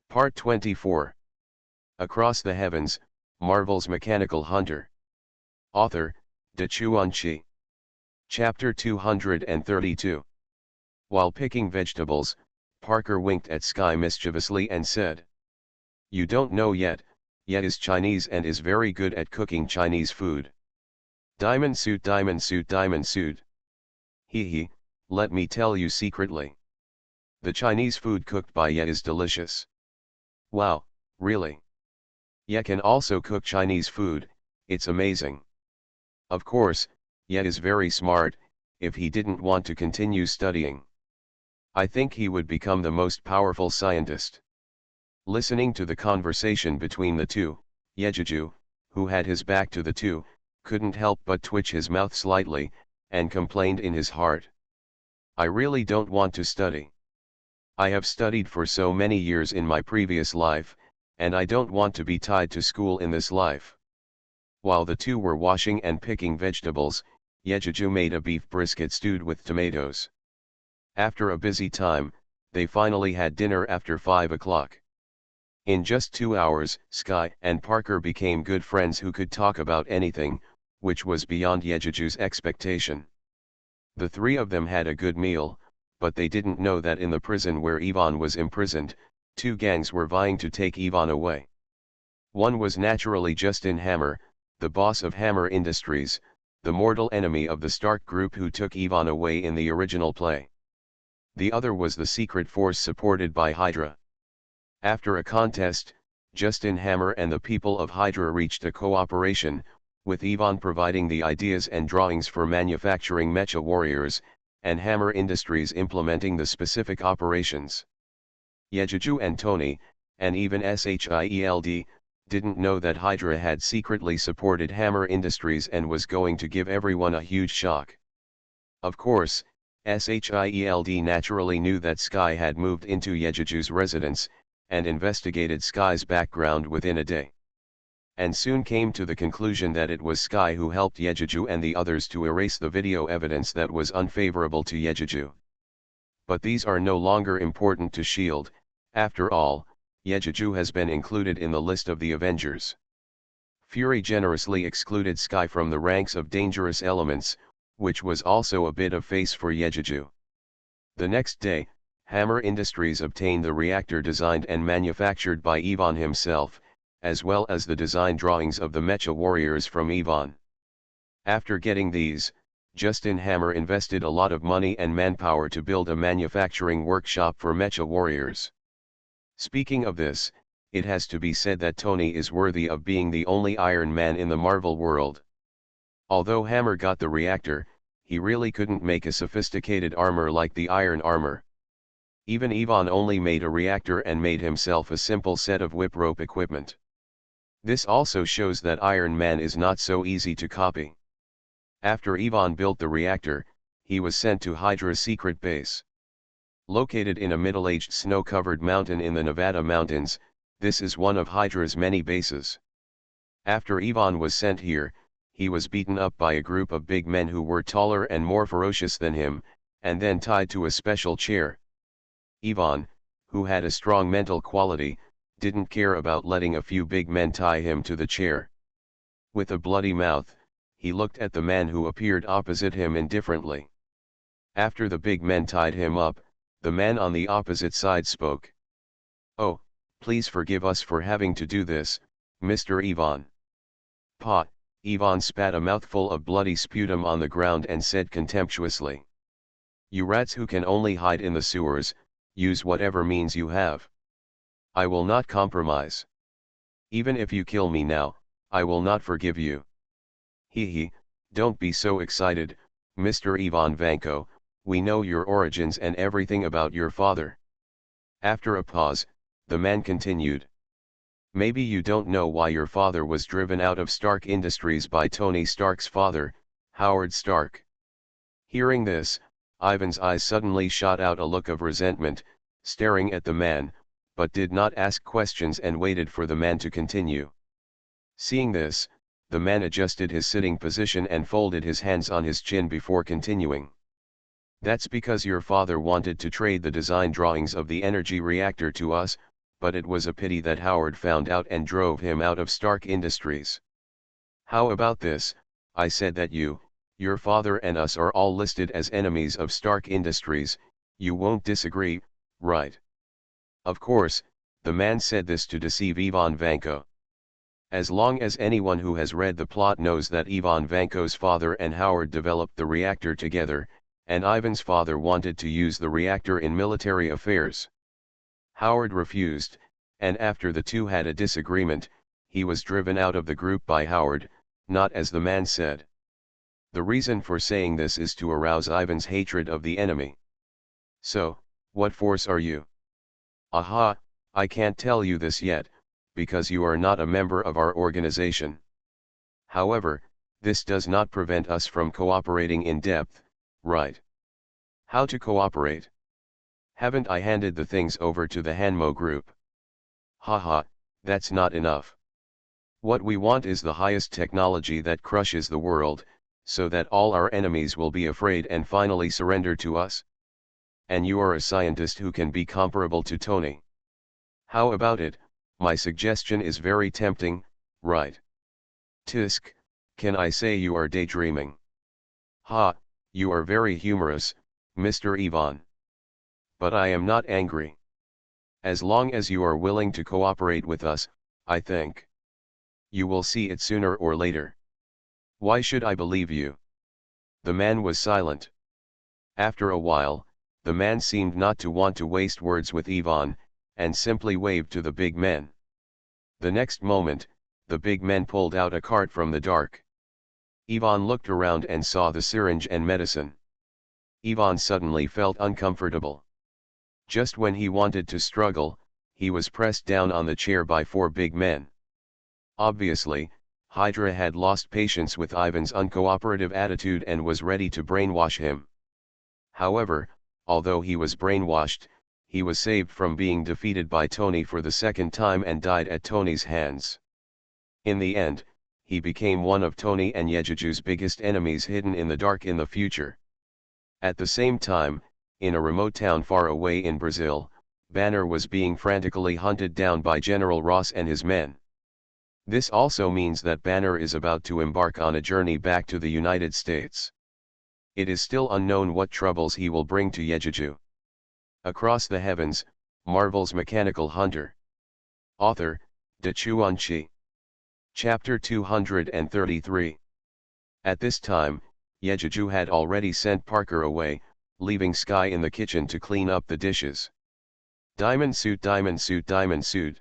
Part 24. Across the Heavens, Marvel's Mechanical Hunter. Author, De Chuan-Chi. Chapter 232. While picking vegetables, Parker winked at Sky mischievously and said, "You don't know yet, Yet is Chinese and is very good at cooking Chinese food. Diamond suit, diamond suit, diamond suit. Hee, let me tell you secretly. The Chinese food cooked by Ye is delicious." "Wow, really? Ye can also cook Chinese food, it's amazing." Of course, Ye is very smart, if he didn't want to continue studying. I think he would become the most powerful scientist. Listening to the conversation between the two, Yejuju, who had his back to the two, couldn't help but twitch his mouth slightly, and complained in his heart. "I really don't want to study. I have studied for so many years in my previous life, and I don't want to be tied to school in this life." While the two were washing and picking vegetables, Yejuju made a beef brisket stewed with tomatoes. After a busy time, they finally had dinner after 5 o'clock. In just 2 hours, Sky and Parker became good friends who could talk about anything, which was beyond Yejuju's expectation. The three of them had a good meal, but they didn't know that in the prison where Ivan was imprisoned, two gangs were vying to take Ivan away. One was naturally Justin Hammer, the boss of Hammer Industries, the mortal enemy of the Stark group who took Ivan away in the original play. The other was the secret force supported by Hydra. After a contest, Justin Hammer and the people of Hydra reached a cooperation, with Ivan providing the ideas and drawings for manufacturing mecha warriors, and Hammer Industries implementing the specific operations. Yejuju and Tony, and even Shield, didn't know that Hydra had secretly supported Hammer Industries and was going to give everyone a huge shock. Of course, Shield naturally knew that Sky had moved into Yejuju's residence, and investigated Sky's background within a day. And soon came to the conclusion that it was Sky who helped Yejuju and the others to erase the video evidence that was unfavorable to Yejuju. But these are no longer important to S.H.I.E.L.D., after all, Yejuju has been included in the list of the Avengers. Fury generously excluded Sky from the ranks of dangerous elements, which was also a bit of face for Yejuju. The next day, Hammer Industries obtained the reactor designed and manufactured by Ivan himself, as well as the design drawings of the mecha warriors from Ivan. After getting these, Justin Hammer invested a lot of money and manpower to build a manufacturing workshop for mecha warriors. Speaking of this, it has to be said that Tony is worthy of being the only Iron Man in the Marvel world. Although Hammer got the reactor, he really couldn't make a sophisticated armor like the Iron Armor. Even Ivan only made a reactor and made himself a simple set of whip rope equipment. This also shows that Iron Man is not so easy to copy. After Ivan built the reactor, he was sent to Hydra's secret base. Located in a middle-aged snow-covered mountain in the Nevada mountains, this is one of Hydra's many bases. After Ivan was sent here, he was beaten up by a group of big men who were taller and more ferocious than him, and then tied to a special chair. Ivan, who had a strong mental quality, didn't care about letting a few big men tie him to the chair. With a bloody mouth, he looked at the man who appeared opposite him indifferently. After the big men tied him up, the man on the opposite side spoke. "Oh, please forgive us for having to do this, Mr. Ivan." "Pa," Ivan spat a mouthful of bloody sputum on the ground and said contemptuously. "You rats who can only hide in the sewers, use whatever means you have. I will not compromise. Even if you kill me now, I will not forgive you." "Hee, don't be so excited, Mr. Ivan Vanko, we know your origins and everything about your father." After a pause, the man continued. "Maybe you don't know why your father was driven out of Stark Industries by Tony Stark's father, Howard Stark." Hearing this, Ivan's eyes suddenly shot out a look of resentment, staring at the man, but did not ask questions and waited for the man to continue. Seeing this, the man adjusted his sitting position and folded his hands on his chin before continuing. "That's because your father wanted to trade the design drawings of the energy reactor to us, but it was a pity that Howard found out and drove him out of Stark Industries. How about this? I said that your father and us are all listed as enemies of Stark Industries. You won't disagree, right? Of course, the man said this to deceive Ivan Vanko. As long as anyone who has read the plot knows that Ivan Vanko's father and Howard developed the reactor together, and Ivan's father wanted to use the reactor in military affairs. Howard refused, and after the two had a disagreement, he was driven out of the group by Howard, not as the man said. The reason for saying this is to arouse Ivan's hatred of the enemy. So, what force are you? Aha, I can't tell you this yet, because you are not a member of our organization. However, this does not prevent us from cooperating in depth, right? How to cooperate? Haven't I handed the things over to the Hanmo group? Haha, that's not enough. What we want is the highest technology that crushes the world, so that all our enemies will be afraid and finally surrender to us. And you are a scientist who can be comparable to Tony. How about it? My suggestion is very tempting, right? Tisk, can I say you are daydreaming? Ha, you are very humorous, Mr. Ivan. But I am not angry. As long as you are willing to cooperate with us, I think. You will see it sooner or later. Why should I believe you? The man was silent. After a while, the man seemed not to want to waste words with Ivan, and simply waved to the big men. The next moment, the big men pulled out a cart from the dark. Ivan looked around and saw the syringe and medicine. Ivan suddenly felt uncomfortable. Just when he wanted to struggle, he was pressed down on the chair by four big men. Obviously, Hydra had lost patience with Ivan's uncooperative attitude and was ready to brainwash him. However, although he was brainwashed, he was saved from being defeated by Tony for the second time and died at Tony's hands. In the end, he became one of Tony and Yejuju's biggest enemies hidden in the dark in the future. At the same time, in a remote town far away in Brazil, Banner was being frantically hunted down by General Ross and his men. This also means that Banner is about to embark on a journey back to the United States. It is still unknown what troubles he will bring to Yejuju. Across the Heavens, Marvel's Mechanical Hunter. Author, Dachuan Chi. Chapter 233. At this time, Yejuju had already sent Parker away, leaving Sky in the kitchen to clean up the dishes. Diamond suit, diamond suit, diamond suit.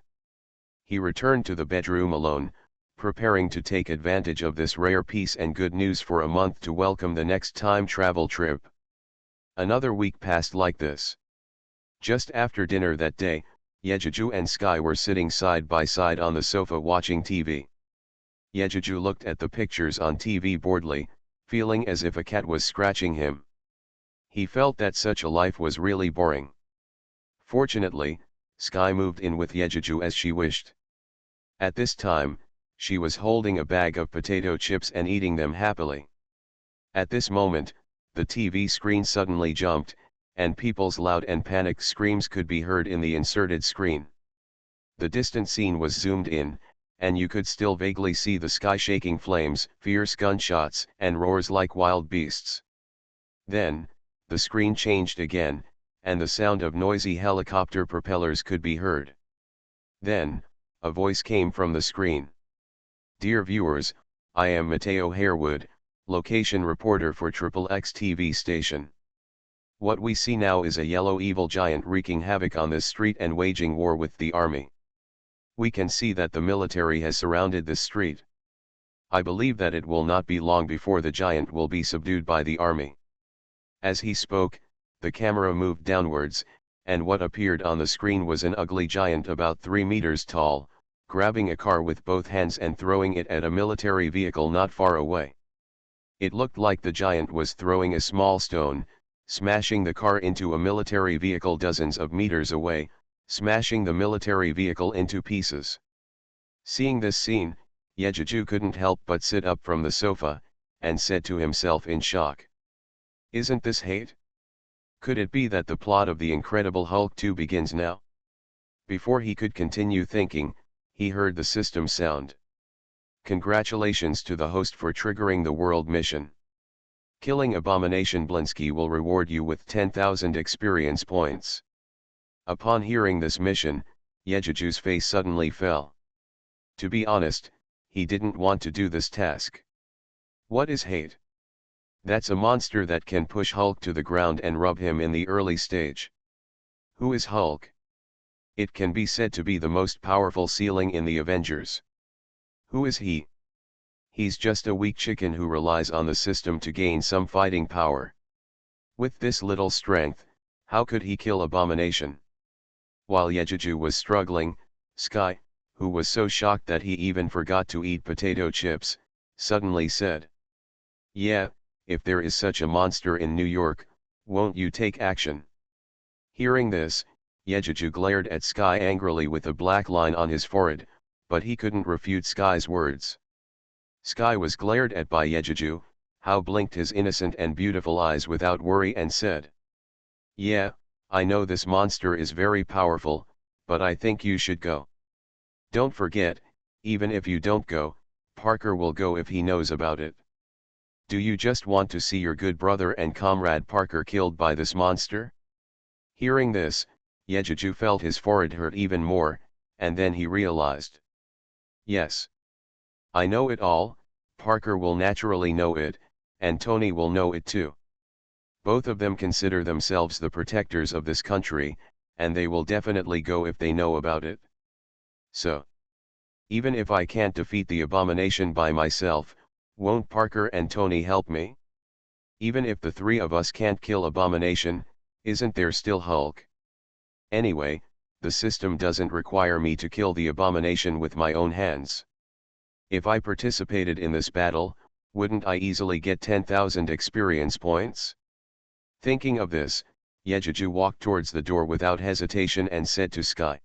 He returned to the bedroom alone, preparing to take advantage of this rare peace and good news for a month to welcome the next time travel trip. Another week passed like this. Just after dinner that day, Yejuju and Sky were sitting side by side on the sofa watching TV. Yejuju looked at the pictures on TV boredly, feeling as if a cat was scratching him. He felt that such a life was really boring. Fortunately, Sky moved in with Yejuju as she wished. At this time, she was holding a bag of potato chips and eating them happily. At this moment, the TV screen suddenly jumped, and people's loud and panicked screams could be heard in the inserted screen. The distant scene was zoomed in, and you could still vaguely see the sky shaking flames, fierce gunshots, and roars like wild beasts. Then, the screen changed again, and the sound of noisy helicopter propellers could be heard. Then, a voice came from the screen. Dear viewers, I am Mateo Harewood, location reporter for XXX TV station. What we see now is a yellow evil giant wreaking havoc on this street and waging war with the army. We can see that the military has surrounded this street. I believe that it will not be long before the giant will be subdued by the army. As he spoke, the camera moved downwards, and what appeared on the screen was an ugly giant about 3 meters tall, grabbing a car with both hands and throwing it at a military vehicle not far away. It looked like the giant was throwing a small stone, smashing the car into a military vehicle dozens of meters away, smashing the military vehicle into pieces. Seeing this scene, Yejuju couldn't help but sit up from the sofa, and said to himself in shock. Isn't this hate? Could it be that the plot of The Incredible Hulk 2 begins now? Before he could continue thinking, he heard the system sound. Congratulations to the host for triggering the world mission. Killing Abomination Blinsky will reward you with 10,000 experience points. Upon hearing this mission, Yejiju's face suddenly fell. To be honest, he didn't want to do this task. What is hate? That's a monster that can push Hulk to the ground and rub him in the early stage. Who is Hulk? It can be said to be the most powerful ceiling in the Avengers. Who is he? He's just a weak chicken who relies on the system to gain some fighting power. With this little strength, how could he kill Abomination? While Yejiju was struggling, Sky, who was so shocked that he even forgot to eat potato chips, suddenly said, "Yeah, if there is such a monster in New York, won't you take action?" Hearing this, Yejiju glared at Sky angrily with a black line on his forehead, but he couldn't refute Sky's words. Sky was glared at by Yejiju, how blinked his innocent and beautiful eyes without worry and said, "Yeah, I know this monster is very powerful, but I think you should go. Don't forget, even if you don't go, Parker will go if he knows about it. Do you just want to see your good brother and comrade Parker killed by this monster?" Hearing this, Yejiju felt his forehead hurt even more, and then he realized. Yes. I know it all, Parker will naturally know it, and Tony will know it too. Both of them consider themselves the protectors of this country, and they will definitely go if they know about it. So, even if I can't defeat the Abomination by myself, won't Parker and Tony help me? Even if the three of us can't kill Abomination, isn't there still Hulk? Anyway, the system doesn't require me to kill the Abomination with my own hands. If I participated in this battle, wouldn't I easily get 10,000 experience points? Thinking of this, Yejiju walked towards the door without hesitation and said to Sky,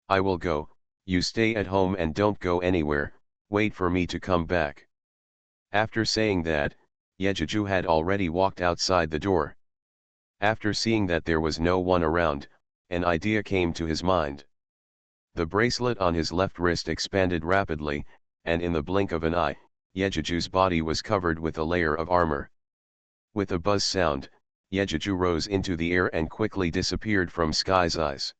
"I will go, you stay at home and don't go anywhere, wait for me to come back." After saying that, Yejiju had already walked outside the door. After seeing that there was no one around, an idea came to his mind. The bracelet on his left wrist expanded rapidly, and in the blink of an eye, Yejiju's body was covered with a layer of armor. With a buzz sound, Yejiju rose into the air and quickly disappeared from Sky's eyes.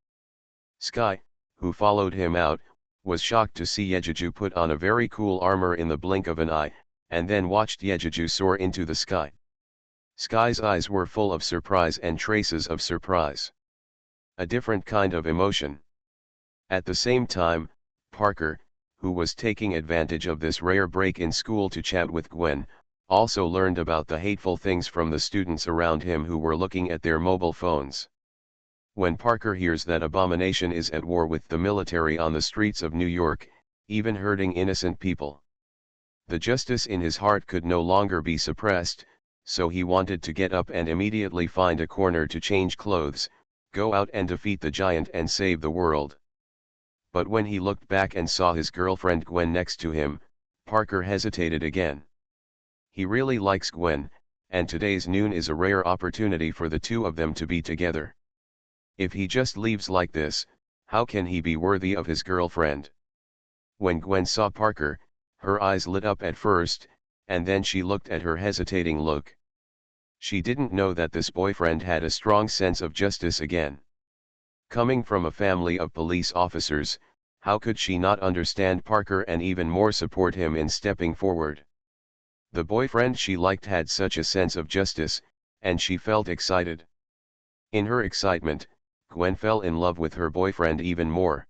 Sky, who followed him out, was shocked to see Yejiju put on a very cool armor in the blink of an eye, and then watched Yejiju soar into the sky. Sky's eyes were full of surprise and traces of surprise. A different kind of emotion. At the same time, Parker, who was taking advantage of this rare break in school to chat with Gwen, also learned about the hateful things from the students around him who were looking at their mobile phones. When Parker hears that Abomination is at war with the military on the streets of New York, even hurting innocent people, the justice in his heart could no longer be suppressed, so he wanted to get up and immediately find a corner to change clothes, go out and defeat the giant and save the world. But when he looked back and saw his girlfriend Gwen next to him, Parker hesitated again. He really likes Gwen, and today's noon is a rare opportunity for the two of them to be together. If he just leaves like this, how can he be worthy of his girlfriend? When Gwen saw Parker, her eyes lit up at first, and then she looked at her hesitating look. She didn't know that this boyfriend had a strong sense of justice again. Coming from a family of police officers, how could she not understand Parker and even more support him in stepping forward? The boyfriend she liked had such a sense of justice, and she felt excited. In her excitement, Gwen fell in love with her boyfriend even more.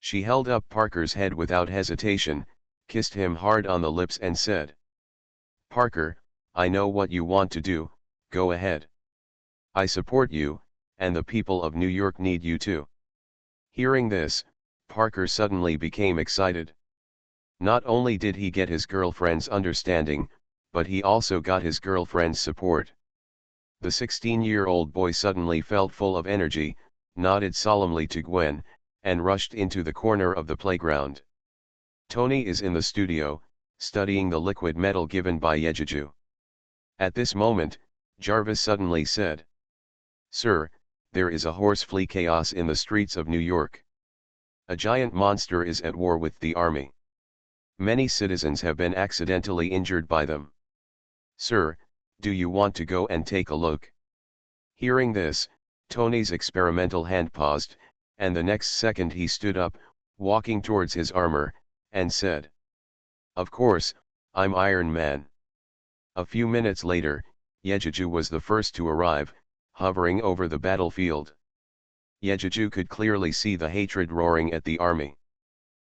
She held up Parker's head without hesitation, kissed him hard on the lips and said, "Parker, I know what you want to do, go ahead. I support you, and the people of New York need you too." Hearing this, Parker suddenly became excited. Not only did he get his girlfriend's understanding, but he also got his girlfriend's support. The 16-year-old boy suddenly felt full of energy, nodded solemnly to Gwen, and rushed into the corner of the playground. Tony is in the studio, studying the liquid metal given by Yejiju. At this moment, Jarvis suddenly said, "Sir, there is a horsefly chaos in the streets of New York. A giant monster is at war with the army. Many citizens have been accidentally injured by them. Sir, do you want to go and take a look? Hearing this, Tony's experimental hand paused, and the next second he stood up, walking towards his armor, and said, "Of course, I'm Iron Man." A few minutes later, Yejuju was the first to arrive, hovering over the battlefield. Yejuju could clearly see the hatred roaring at the army.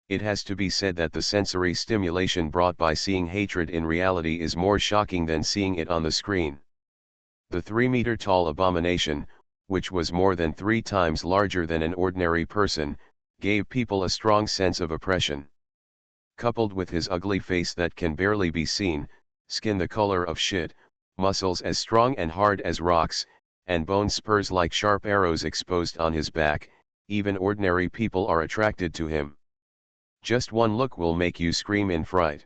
It has to be said that the sensory stimulation brought by seeing hatred in reality is more shocking than seeing it on the screen. The 3-meter-tall abomination, which was more than 3 times larger than an ordinary person, gave people a strong sense of oppression. Coupled with his ugly face that can barely be seen, skin the color of shit, muscles as strong and hard as rocks, and bone spurs like sharp arrows exposed on his back, even ordinary people are attracted to him. Just one look will make you scream in fright.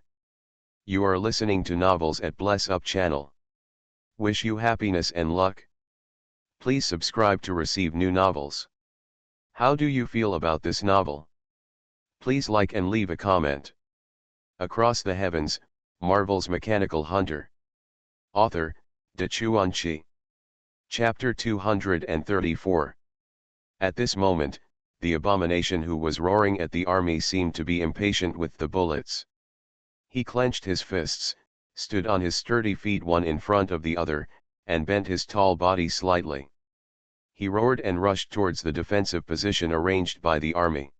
You are listening to Novels at Bless Up channel. Wish you happiness and luck. Please subscribe to receive new novels. How do you feel about this novel? Please like and leave a comment. Across the Heavens, Marvel's Mechanical Hunter. Author, Dachuan. Chapter 234. At this moment, the abomination who was roaring at the army seemed to be impatient with the bullets. He clenched his fists, stood on his sturdy feet one in front of the other, and bent his tall body slightly. He roared and rushed towards the defensive position arranged by the army.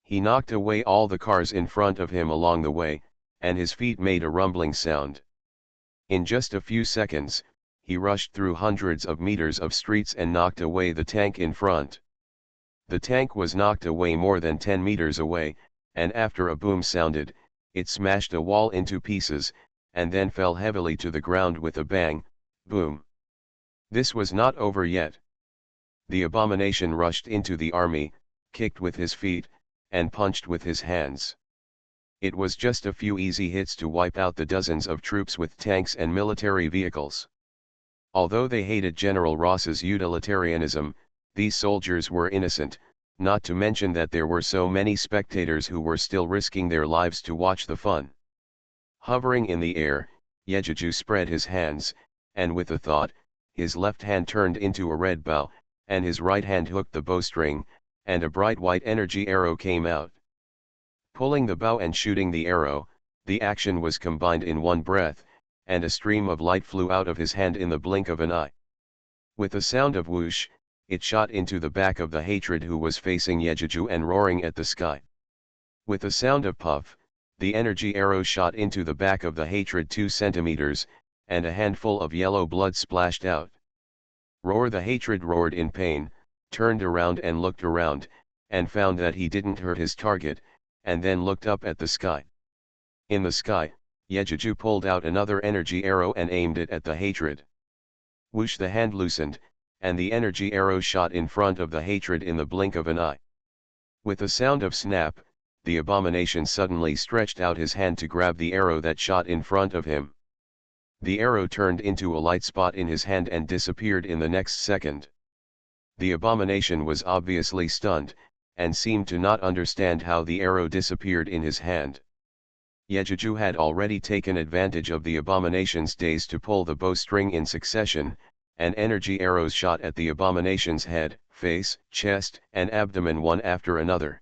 He knocked away all the cars in front of him along the way, and his feet made a rumbling sound. In just a few seconds, he rushed through hundreds of meters of streets and knocked away the tank in front. The tank was knocked away more than 10 meters away, and after a boom sounded, it smashed a wall into pieces, and then fell heavily to the ground with a bang, boom. This was not over yet. The abomination rushed into the army, kicked with his feet, and punched with his hands. It was just a few easy hits to wipe out the dozens of troops with tanks and military vehicles. Although they hated General Ross's utilitarianism, these soldiers were innocent, not to mention that there were so many spectators who were still risking their lives to watch the fun. Hovering in the air, Yejuju spread his hands, and with a thought, his left hand turned into a red bow, and his right hand hooked the bowstring, and a bright white energy arrow came out. Pulling the bow and shooting the arrow, the action was combined in one breath, and a stream of light flew out of his hand in the blink of an eye. With a sound of whoosh, it shot into the back of the hatred who was facing Yejuju and roaring at the sky. With a sound of puff, the energy arrow shot into the back of the hatred 2 centimeters, and a handful of yellow blood splashed out. Roar! The hatred roared in pain, turned around and looked around, and found that he didn't hurt his target, and then looked up at the sky. In the sky, Yejuju pulled out another energy arrow and aimed it at the hatred. Whoosh! The hand loosened, and the energy arrow shot in front of the hatred in the blink of an eye. With a sound of snap, the abomination suddenly stretched out his hand to grab the arrow that shot in front of him. The arrow turned into a light spot in his hand and disappeared in the next second. The abomination was obviously stunned, and seemed to not understand how the arrow disappeared in his hand. Yejuju had already taken advantage of the abomination's daze to pull the bowstring in succession, and energy arrows shot at the abomination's head, face, chest, and abdomen one after another.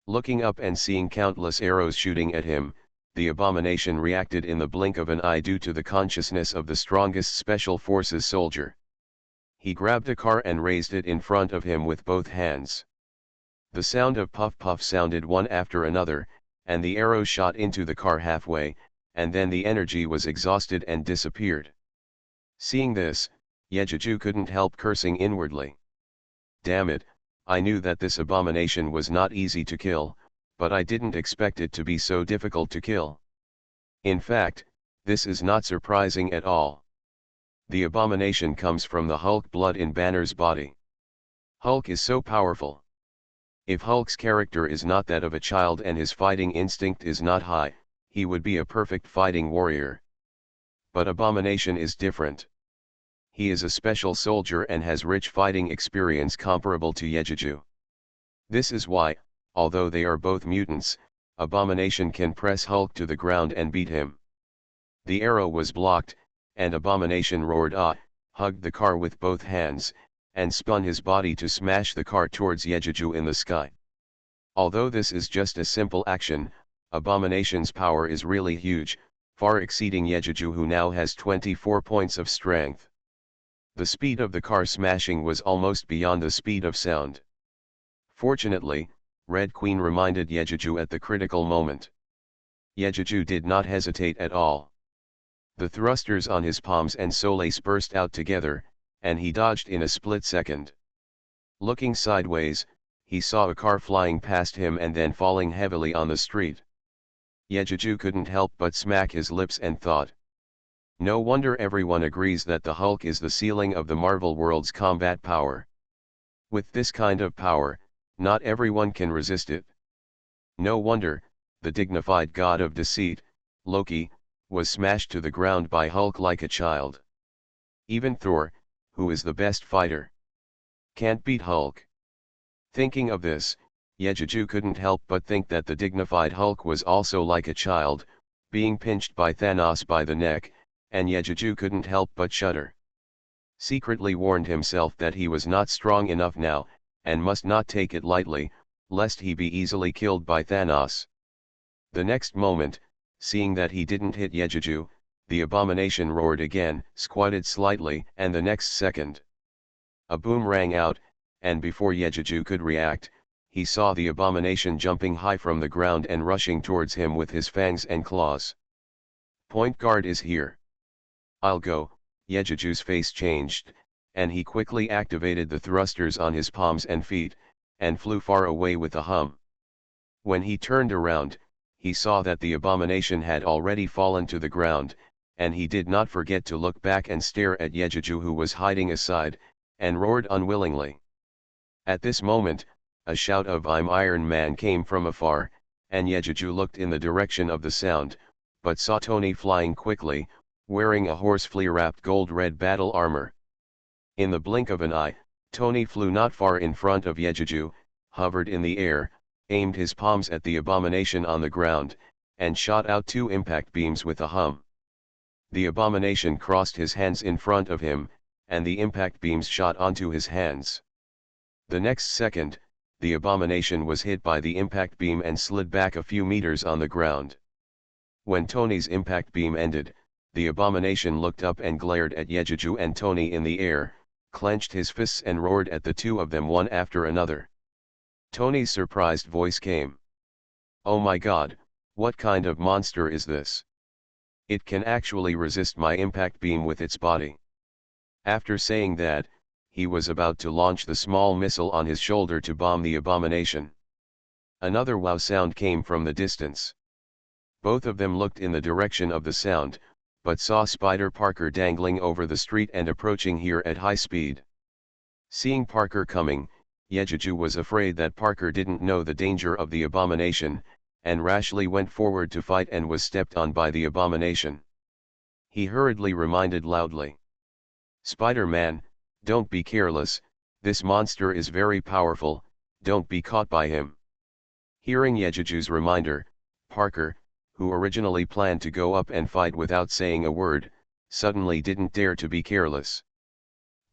Looking up and seeing countless arrows shooting at him, the abomination reacted in the blink of an eye due to the consciousness of the strongest special forces soldier. He grabbed a car and raised it in front of him with both hands. The sound of puff puff sounded one after another, and the arrow shot into the car halfway, and then the energy was exhausted and disappeared. Seeing this, Yejuju couldn't help cursing inwardly. Damn it, I knew that this abomination was not easy to kill, but I didn't expect it to be so difficult to kill. In fact, this is not surprising at all. The abomination comes from the Hulk blood in Banner's body. Hulk is so powerful. If Hulk's character is not that of a child and his fighting instinct is not high, he would be a perfect fighting warrior. But Abomination is different. He is a special soldier and has rich fighting experience comparable to Yejuju. This is why, although they are both mutants, Abomination can press Hulk to the ground and beat him. The arrow was blocked, and Abomination roared "Ah!", hugged the car with both hands, and spun his body to smash the car towards Yejuju in the sky. Although this is just a simple action, Abomination's power is really huge, far exceeding Yejuju, who now has 24 points of strength. The speed of the car smashing was almost beyond the speed of sound. Fortunately, Red Queen reminded Yejuju at the critical moment. Yejuju did not hesitate at all. The thrusters on his palms and soles burst out together, and he dodged in a split second. Looking sideways, he saw a car flying past him and then falling heavily on the street. Yejuju couldn't help but smack his lips and thought, "No wonder everyone agrees that the Hulk is the ceiling of the Marvel World's combat power. With this kind of power, not everyone can resist it. No wonder, the dignified god of deceit, Loki, was smashed to the ground by Hulk like a child. Even Thor, who is the best fighter, can't beat Hulk." Thinking of this, Yejuju couldn't help but think that the dignified Hulk was also like a child, being pinched by Thanos by the neck, and Yejuju couldn't help but shudder. Secretly warned himself that he was not strong enough now, and must not take it lightly, lest he be easily killed by Thanos. The next moment, seeing that he didn't hit Yejuju, the Abomination roared again, squatted slightly, and the next second, a boom rang out, and before Yejuju could react, he saw the Abomination jumping high from the ground and rushing towards him with his fangs and claws. "Point guard is here. I'll go." Yejuju's face changed, and he quickly activated the thrusters on his palms and feet, and flew far away with a hum. When he turned around, he saw that the Abomination had already fallen to the ground, and he did not forget to look back and stare at Yejuju, who was hiding aside, and roared unwillingly. At this moment, a shout of "I'm Iron Man" came from afar, and Yejuju looked in the direction of the sound, but saw Tony flying quickly, wearing a horsefly-wrapped gold-red battle armor. In the blink of an eye, Tony flew not far in front of Yejuju, hovered in the air, aimed his palms at the Abomination on the ground, and shot out 2 impact beams with a hum. The Abomination crossed his hands in front of him, and the impact beams shot onto his hands. The next second, the Abomination was hit by the impact beam and slid back a few meters on the ground. When Tony's impact beam ended, the Abomination looked up and glared at Yejuju and Tony in the air, clenched his fists and roared at the two of them one after another. Tony's surprised voice came. "Oh my god, what kind of monster is this? It can actually resist my impact beam with its body." After saying that, he was about to launch the small missile on his shoulder to bomb the Abomination. Another wow sound came from the distance. Both of them looked in the direction of the sound, but saw Spider Parker dangling over the street and approaching here at high speed. Seeing Parker coming, Yejuju was afraid that Parker didn't know the danger of the Abomination, and rashly went forward to fight and was stepped on by the Abomination. He hurriedly reminded loudly, "Spider-Man, don't be careless, this monster is very powerful, don't be caught by him." Hearing Yejuju's reminder, Parker, who originally planned to go up and fight without saying a word, suddenly didn't dare to be careless.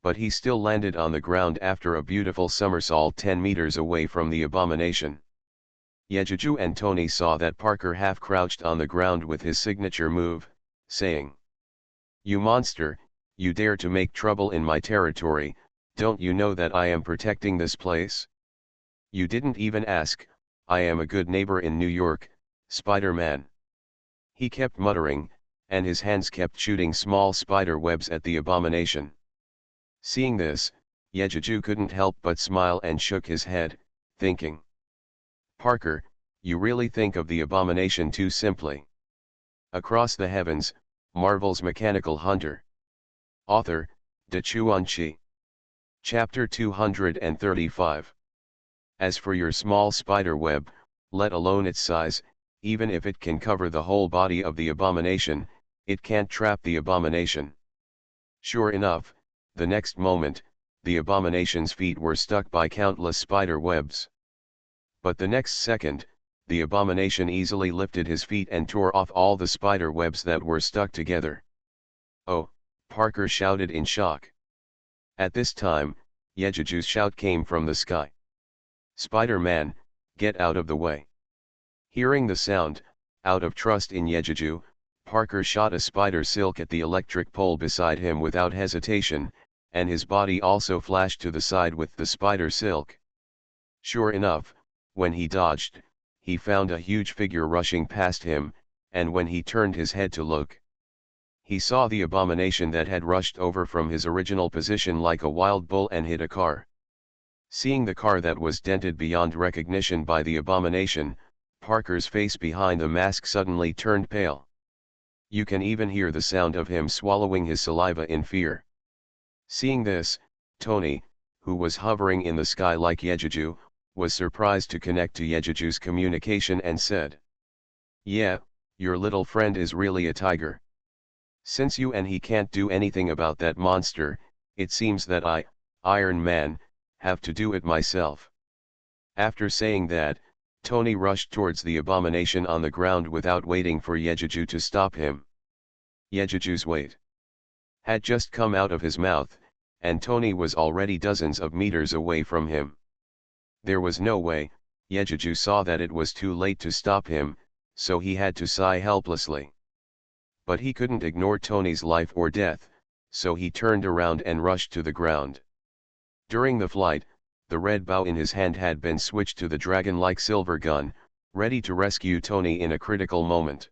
But he still landed on the ground after a beautiful somersault 10 meters away from the Abomination. Yejuju and Tony saw that Parker half crouched on the ground with his signature move, saying, "You monster, you dare to make trouble in my territory, don't you know that I am protecting this place? You didn't even ask, I am a good neighbor in New York, Spider-Man." He kept muttering, and his hands kept shooting small spider webs at the Abomination. Seeing this, Yejuju couldn't help but smile and shook his head, thinking, "Parker, you really think of the Abomination too simply." Across the Heavens, Marvel's Mechanical Hunter. Author, Dachuan. Chapter 235. As for your small spider web, let alone its size, even if it can cover the whole body of the Abomination, it can't trap the Abomination. Sure enough, The next moment, the abomination's feet were stuck by countless spider webs. But the next second, the abomination easily lifted his feet and tore off all the spider webs that were stuck together. "Oh!" Parker shouted in shock. At this time, Yejiju's shout came from the sky. "Spider-Man, get out of the way!" Hearing the sound, out of trust in Yejiju, Parker shot a spider silk at the electric pole beside him without hesitation, and his body also flashed to the side with the spider silk. Sure enough, when he dodged, he found a huge figure rushing past him, and when he turned his head to look, he saw the abomination that had rushed over from his original position like a wild bull and hit a car. Seeing the car that was dented beyond recognition by the abomination, Parker's face behind the mask suddenly turned pale. You can even hear the sound of him swallowing his saliva in fear. Seeing this, Tony, who was hovering in the sky like Yejiju, was surprised to connect to Yejiju's communication and said, "Yeah, your little friend is really a tiger. Since you and he can't do anything about that monster, it seems that I, Iron Man, have to do it myself." After saying that, Tony rushed towards the abomination on the ground without waiting for Yejiju to stop him. Yejiju's weight had just come out of his mouth, and Tony was already dozens of meters away from him. There was no way. Yejiju saw that it was too late to stop him, so he had to sigh helplessly. But he couldn't ignore Tony's life or death, so he turned around and rushed to the ground. During the flight, the red bow in his hand had been switched to the dragon-like silver gun, ready to rescue Tony in a critical moment.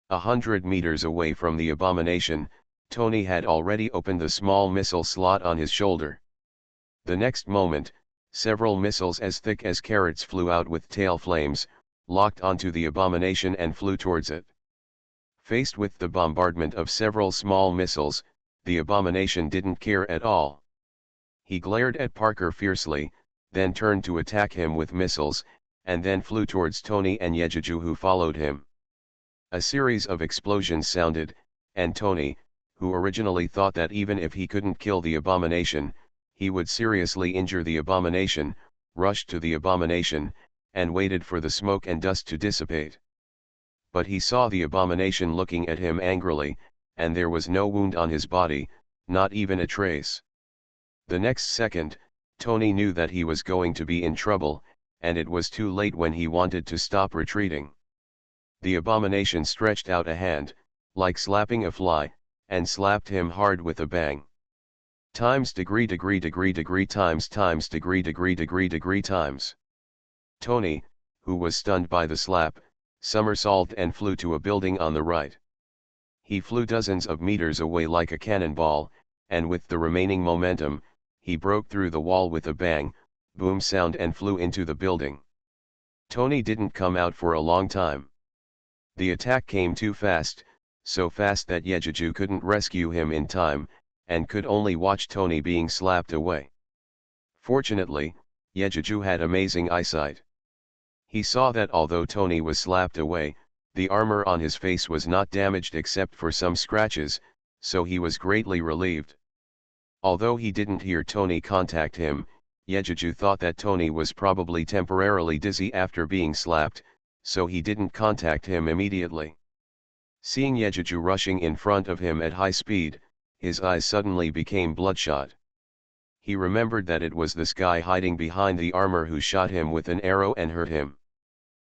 100 meters away from the abomination, Tony had already opened the small missile slot on his shoulder. The next moment, several missiles as thick as carrots flew out with tail flames, locked onto the abomination and flew towards it. Faced with the bombardment of several small missiles, the abomination didn't care at all. He glared at Parker fiercely, then turned to attack him with missiles, and then flew towards Tony and Yejiju who followed him. A series of explosions sounded, and Tony, who originally thought that even if he couldn't kill the abomination, he would seriously injure the abomination, rushed to the abomination, and waited for the smoke and dust to dissipate. But he saw the abomination looking at him angrily, and there was no wound on his body, not even a trace. The next second, Tony knew that he was going to be in trouble, and it was too late when he wanted to stop retreating. The abomination stretched out a hand, like slapping a fly, and slapped him hard with a bang. Times degree degree degree degree times degree degree degree degree times. Tony, who was stunned by the slap, somersaulted and flew to a building on the right. He flew dozens of meters away like a cannonball, and with the remaining momentum, he broke through the wall with a bang, boom sound and flew into the building. Tony didn't come out for a long time. The attack came too fast, so fast that Yejiju couldn't rescue him in time, and could only watch Tony being slapped away. Fortunately, Yejiju had amazing eyesight. He saw that although Tony was slapped away, the armor on his face was not damaged except for some scratches, so he was greatly relieved. Although he didn't hear Tony contact him, Yejiju thought that Tony was probably temporarily dizzy after being slapped, so he didn't contact him immediately. Seeing Yejiju rushing in front of him at high speed, his eyes suddenly became bloodshot. He remembered that it was this guy hiding behind the armor who shot him with an arrow and hurt him.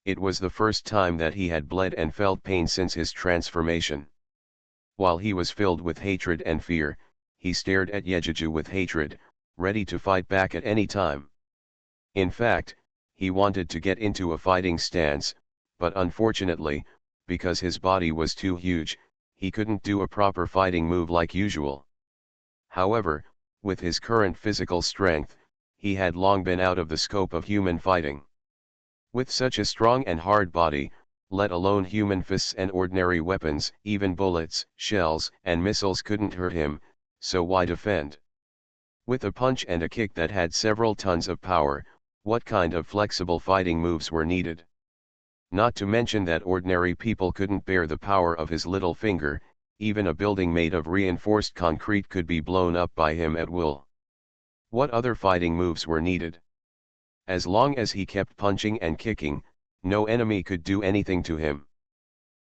It was the first time that he had bled and felt pain since his transformation. While he was filled with hatred and fear, he stared at Yejiju with hatred, ready to fight back at any time. In fact, he wanted to get into a fighting stance, but unfortunately, because his body was too huge, he couldn't do a proper fighting move like usual. However, with his current physical strength, he had long been out of the scope of human fighting. With such a strong and hard body, let alone human fists and ordinary weapons, even bullets, shells, and missiles couldn't hurt him, so why defend? With a punch and a kick that had several tons of power, what kind of flexible fighting moves were needed? Not to mention that ordinary people couldn't bear the power of his little finger, even a building made of reinforced concrete could be blown up by him at will. What other fighting moves were needed? As long as he kept punching and kicking, no enemy could do anything to him.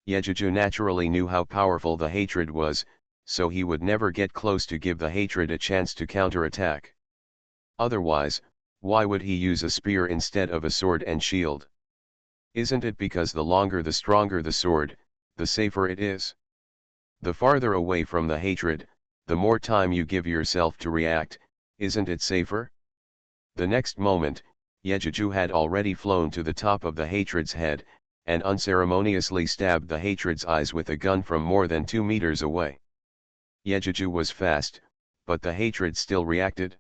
Yejuju naturally knew how powerful the hatred was, so he would never get close to give the hatred a chance to counterattack. Otherwise, why would he use a spear instead of a sword and shield? Isn't it because the longer the stronger the sword, the safer it is? The farther away from the hatred, the more time you give yourself to react, isn't it safer? The next moment, Yejuju had already flown to the top of the hatred's head, and unceremoniously stabbed the hatred's eyes with a gun from more than 2 meters away. Yejuju was fast, but the hatred still reacted.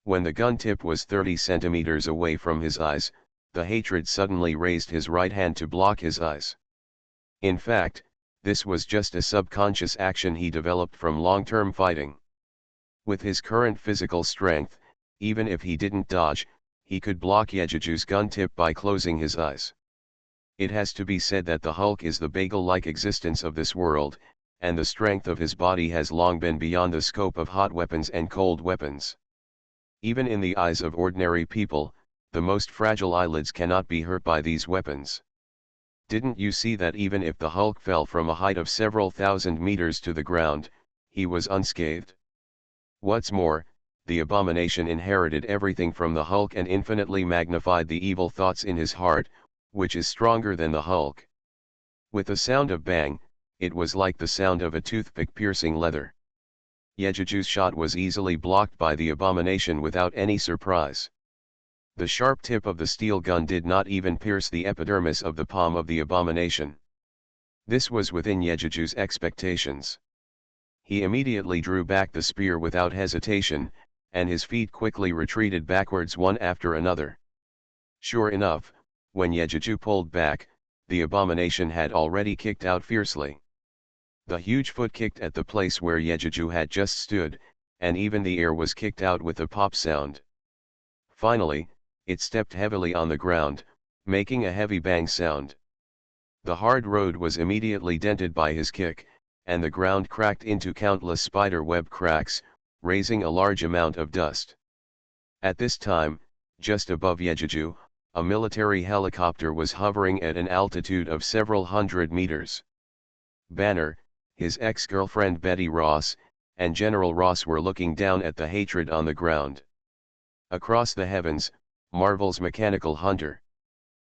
When the gun tip was 30 centimeters away from his eyes, the hatred suddenly raised his right hand to block his eyes. In fact, this was just a subconscious action he developed from long-term fighting. With his current physical strength, even if he didn't dodge, he could block Yejuju's gun tip by closing his eyes. It has to be said that the Hulk is the bagel-like existence of this world, and the strength of his body has long been beyond the scope of hot weapons and cold weapons. Even in the eyes of ordinary people, the most fragile eyelids cannot be hurt by these weapons. Didn't you see that even if the Hulk fell from a height of several thousand meters to the ground, he was unscathed? What's more, the abomination inherited everything from the Hulk and infinitely magnified the evil thoughts in his heart, which is stronger than the Hulk. With a sound of bang, it was like the sound of a toothpick piercing leather. Yejuju's shot was easily blocked by the abomination without any surprise. The sharp tip of the steel gun did not even pierce the epidermis of the palm of the abomination. This was within Yejuju's expectations. He immediately drew back the spear without hesitation, and his feet quickly retreated backwards one after another. Sure enough, when Yejuju pulled back, the abomination had already kicked out fiercely. The huge foot kicked at the place where Yejuju had just stood, and even the air was kicked out with a pop sound. Finally, it stepped heavily on the ground, making a heavy bang sound. The hard road was immediately dented by his kick, and the ground cracked into countless spider web cracks, raising a large amount of dust. At this time, just above Yejuju, a military helicopter was hovering at an altitude of several hundred meters. Banner, his ex-girlfriend Betty Ross, and General Ross were looking down at the hatred on the ground. Across the heavens, Marvel's Mechanical Hunter.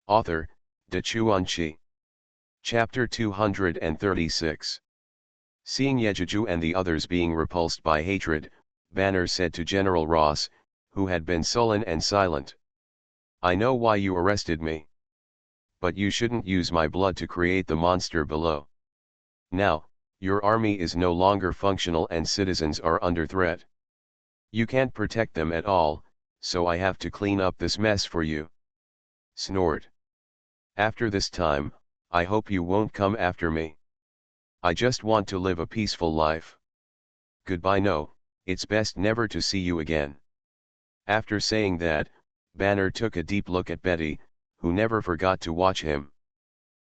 Author, Dachuan. Chapter 236. Seeing Yejuju and the others being repulsed by hatred, Banner said to General Ross, who had been sullen and silent, "I know why you arrested me. But you shouldn't use my blood to create the monster below. Now, your army is no longer functional and citizens are under threat. You can't protect them at all, so I have to clean up this mess for you." Snort. "After this time, I hope you won't come after me. I just want to live a peaceful life. Goodbye. No, it's best never to see you again." After saying that, Banner took a deep look at Betty, who never forgot to watch him.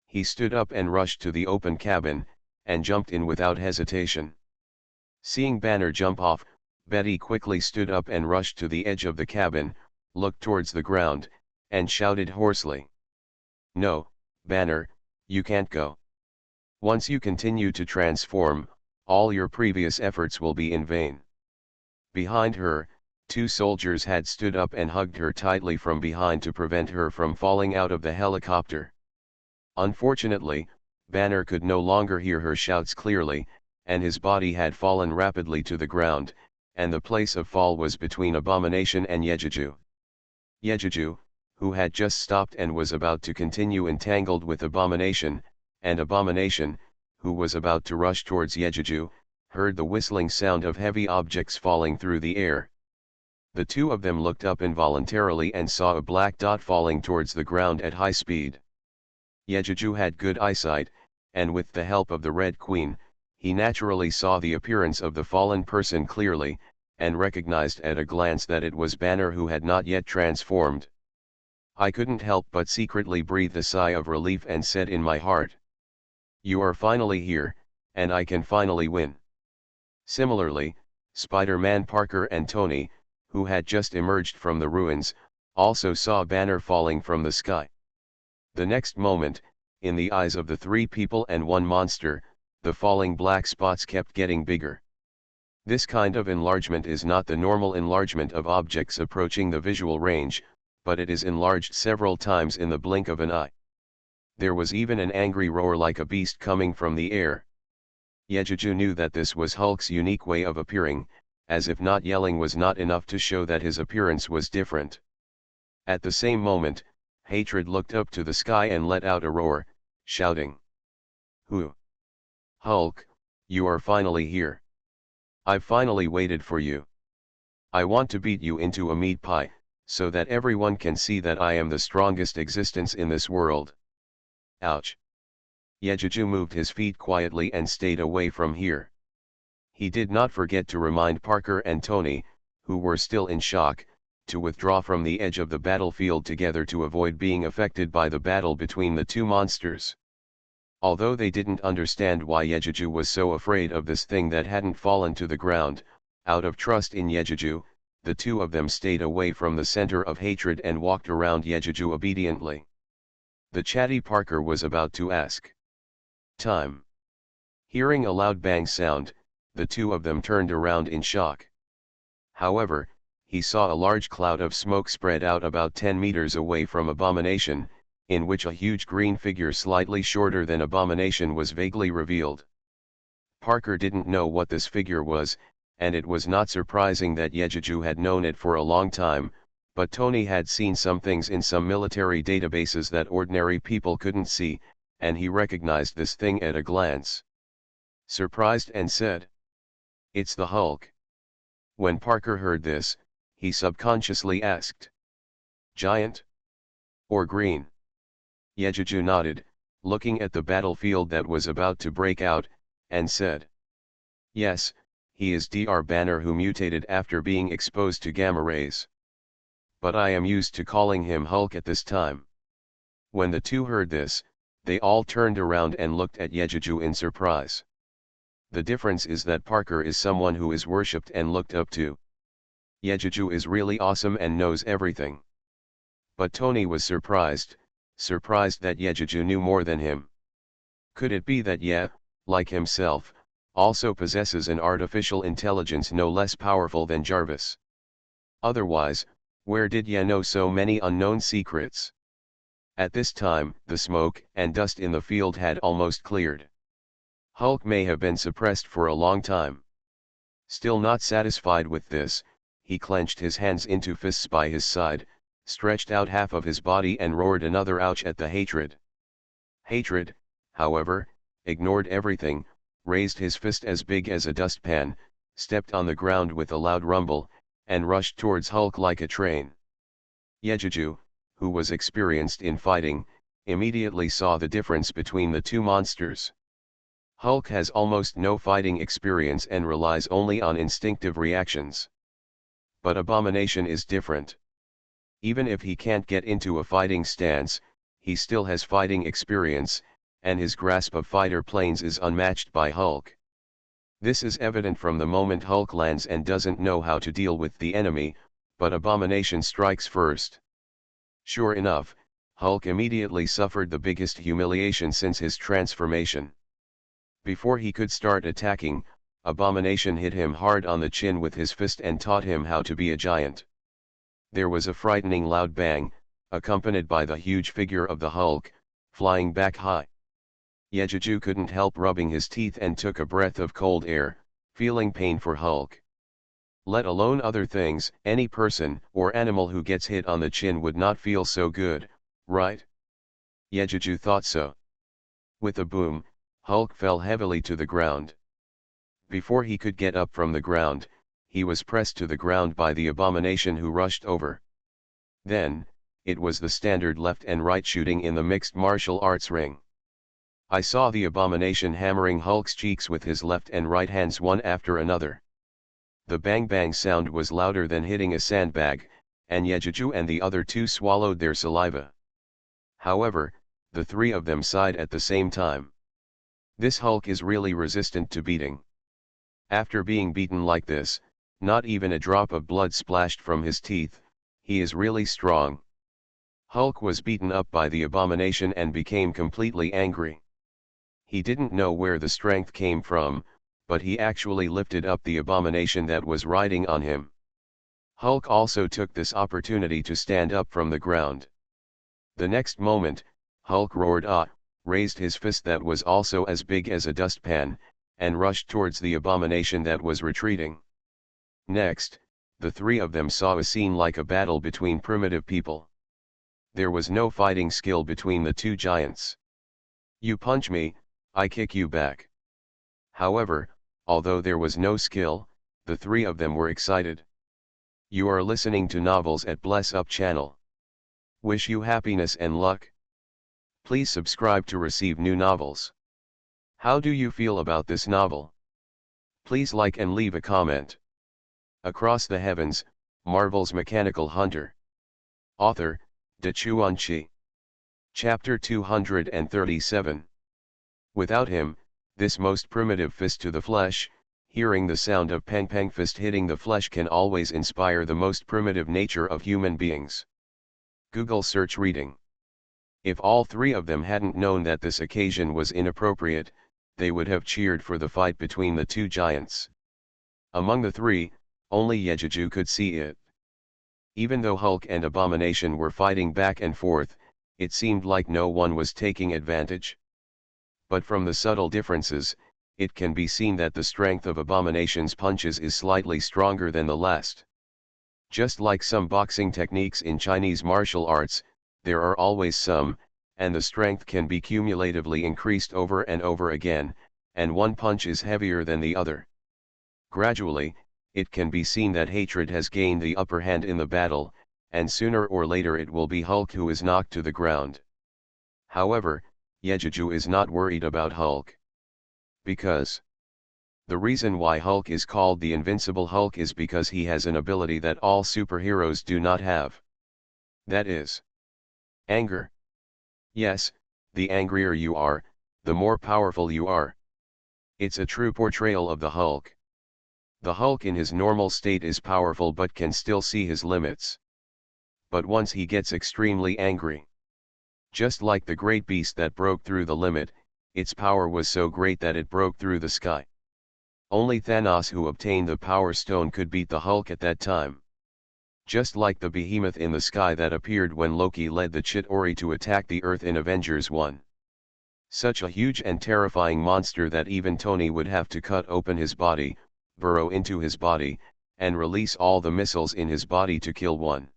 He stood up and rushed to the open cabin, and jumped in without hesitation. Seeing Banner jump off, Betty quickly stood up and rushed to the edge of the cabin, looked towards the ground, and shouted hoarsely, "No, Banner, you can't go. Once you continue to transform, all your previous efforts will be in vain." Behind her, 2 soldiers had stood up and hugged her tightly from behind to prevent her from falling out of the helicopter. Unfortunately, Banner could no longer hear her shouts clearly, and his body had fallen rapidly to the ground, and the place of fall was between Abomination and Yejuju. Yejuju, who had just stopped and was about to continue, entangled with Abomination, and Abomination, who was about to rush towards Yejuju, heard the whistling sound of heavy objects falling through the air. The 2 of them looked up involuntarily and saw a black dot falling towards the ground at high speed. Yejuju had good eyesight, and with the help of the Red Queen, he naturally saw the appearance of the fallen person clearly, and recognized at a glance that it was Banner, who had not yet transformed. I couldn't help but secretly breathe a sigh of relief and said in my heart, "You are finally here, and I can finally win. Similarly, Spider-Man Parker and Tony, who had just emerged from the ruins, also saw a banner falling from the sky. The next moment, in the eyes of the three people and one monster, the falling black spots kept getting bigger. This kind of enlargement is not the normal enlargement of objects approaching the visual range, but it is enlarged several times in the blink of an eye. There was even an angry roar like a beast coming from the air. Yejuju knew that this was Hulk's unique way of appearing, as if not yelling was not enough to show that his appearance was different. At the same moment, Hatred looked up to the sky and let out a roar, shouting, "Who? Hulk, you are finally here. I've finally waited for you. I want to beat you into a meat pie, so that everyone can see that I am the strongest existence in this world." Ouch. Yejuju moved his feet quietly and stayed away from here. He did not forget to remind Parker and Tony, who were still in shock, to withdraw from the edge of the battlefield together to avoid being affected by the battle between the two monsters. Although they didn't understand why Yejuju was so afraid of this thing that hadn't fallen to the ground, out of trust in Yejuju, the two of them stayed away from the center of hatred and walked around Yejuju obediently. The chatty Parker was about to ask time. Hearing a loud bang sound, the two of them turned around in shock. However, he saw a large cloud of smoke spread out about 10 meters away from Abomination, in which a huge green figure slightly shorter than Abomination was vaguely revealed. Parker didn't know what this figure was, and it was not surprising that Yejuju had known it for a long time, but Tony had seen some things in some military databases that ordinary people couldn't see, and he recognized this thing at a glance. Surprised and said, "It's the Hulk." When Parker heard this, he subconsciously asked, "Giant? Or green?" Yejuju nodded, looking at the battlefield that was about to break out, and said, "Yes, he is Dr. Banner who mutated after being exposed to gamma rays. But I am used to calling him Hulk at this time." When the two heard this, they all turned around and looked at Yejuju in surprise. The difference is that Parker is someone who is worshipped and looked up to. Yejuju is really awesome and knows everything. But Tony was surprised that Yejuju knew more than him. Could it be that Ye, like himself, also possesses an artificial intelligence no less powerful than Jarvis? Otherwise, where did Ye know so many unknown secrets? At this time, the smoke and dust in the field had almost cleared. Hulk may have been suppressed for a long time. Still not satisfied with this, he clenched his hands into fists by his side, stretched out half of his body and roared another ouch at the hatred. Hatred, however, ignored everything, raised his fist as big as a dustpan, stepped on the ground with a loud rumble, and rushed towards Hulk like a train. Yejuju, who was experienced in fighting, immediately saw the difference between the two monsters. Hulk has almost no fighting experience and relies only on instinctive reactions. But Abomination is different. Even if he can't get into a fighting stance, he still has fighting experience, and his grasp of fighter planes is unmatched by Hulk. This is evident from the moment Hulk lands and doesn't know how to deal with the enemy, but Abomination strikes first. Sure enough, Hulk immediately suffered the biggest humiliation since his transformation. Before he could start attacking, Abomination hit him hard on the chin with his fist and taught him how to be a giant. There was a frightening loud bang, accompanied by the huge figure of the Hulk, flying back high. Yejuju couldn't help rubbing his teeth and took a breath of cold air, feeling pain for Hulk. Let alone other things, any person or animal who gets hit on the chin would not feel so good, right? Yejuju thought so. With a boom, Hulk fell heavily to the ground. Before he could get up from the ground, he was pressed to the ground by the Abomination who rushed over. Then, it was the standard left and right shooting in the mixed martial arts ring. I saw the Abomination hammering Hulk's cheeks with his left and right hands one after another. The bang-bang sound was louder than hitting a sandbag, and Yejuju and the other two swallowed their saliva. However, the three of them sighed at the same time. This Hulk is really resistant to beating. After being beaten like this, not even a drop of blood splashed from his teeth, he is really strong. Hulk was beaten up by the abomination and became completely angry. He didn't know where the strength came from, but he actually lifted up the abomination that was riding on him. Hulk also took this opportunity to stand up from the ground. The next moment, Hulk roared "Ah!", raised his fist that was also as big as a dustpan, and rushed towards the abomination that was retreating. Next, the three of them saw a scene like a battle between primitive people. There was no fighting skill between the two giants. You punch me, I kick you back. However, although there was no skill, the three of them were excited. You are listening to Novels at Bless Up channel. Wish you happiness and luck. Please subscribe to receive new novels. How do you feel about this novel? Please like and leave a comment. Across the Heavens, Marvel's Mechanical Hunter. Author, Dachuan Chi. Chapter 237. Without him, this most primitive fist to the flesh, hearing the sound of pang pang fist hitting the flesh can always inspire the most primitive nature of human beings. Google search reading. If all three of them hadn't known that this occasion was inappropriate, they would have cheered for the fight between the two giants. Among the three, only Yejuju could see it. Even though Hulk and Abomination were fighting back and forth, it seemed like no one was taking advantage. But from the subtle differences, it can be seen that the strength of Abomination's punches is slightly stronger than the last. Just like some boxing techniques in Chinese martial arts, there are always some, and the strength can be cumulatively increased over and over again, and one punch is heavier than the other. Gradually, it can be seen that hatred has gained the upper hand in the battle, and sooner or later it will be Hulk who is knocked to the ground. However, Yejuju is not worried about Hulk. Because the reason why Hulk is called the Invincible Hulk is because he has an ability that all superheroes do not have. That is anger. Yes, the angrier you are, the more powerful you are. It's a true portrayal of the Hulk. The Hulk in his normal state is powerful but can still see his limits. But once he gets extremely angry, just like the great beast that broke through the limit, its power was so great that it broke through the sky. Only Thanos, who obtained the Power Stone, could beat the Hulk at that time. Just like the behemoth in the sky that appeared when Loki led the Chitauri to attack the Earth in Avengers 1. Such a huge and terrifying monster that even Tony would have to cut open his body, burrow into his body, and release all the missiles in his body to kill one.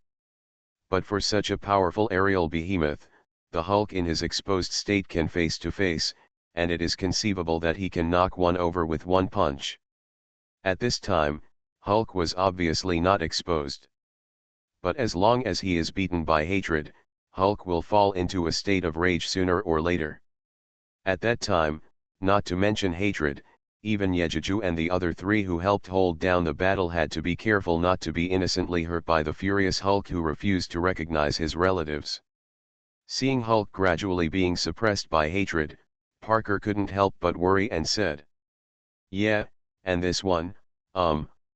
But for such a powerful aerial behemoth, the Hulk in his exposed state can face to face, and it is conceivable that he can knock one over with one punch. At this time, Hulk was obviously not exposed. But as long as he is beaten by hatred, Hulk will fall into a state of rage sooner or later. At that time, not to mention hatred, even Yejuju and the other three who helped hold down the battle had to be careful not to be innocently hurt by the furious Hulk who refused to recognize his relatives. Seeing Hulk gradually being suppressed by hatred, Parker couldn't help but worry and said, "Yeah, and this one,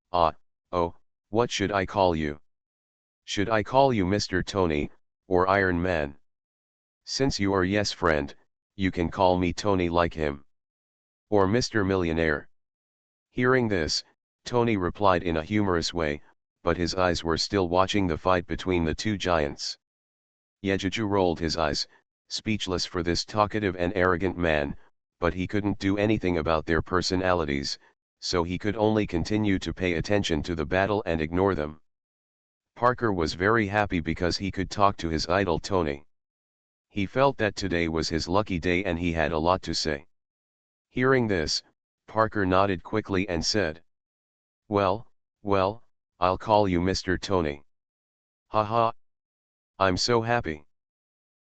what should I call you? Should I call you Mr. Tony, or Iron Man? Since you are yes friend, you can call me Tony like him. Or Mr. Millionaire." Hearing this, Tony replied in a humorous way, but his eyes were still watching the fight between the two giants. Yejuju rolled his eyes, speechless for this talkative and arrogant man, but he couldn't do anything about their personalities, so he could only continue to pay attention to the battle and ignore them. Parker was very happy because he could talk to his idol Tony. He felt that today was his lucky day and he had a lot to say. Hearing this, Parker nodded quickly and said, well, I'll call you Mr. Tony. Haha. I'm so happy.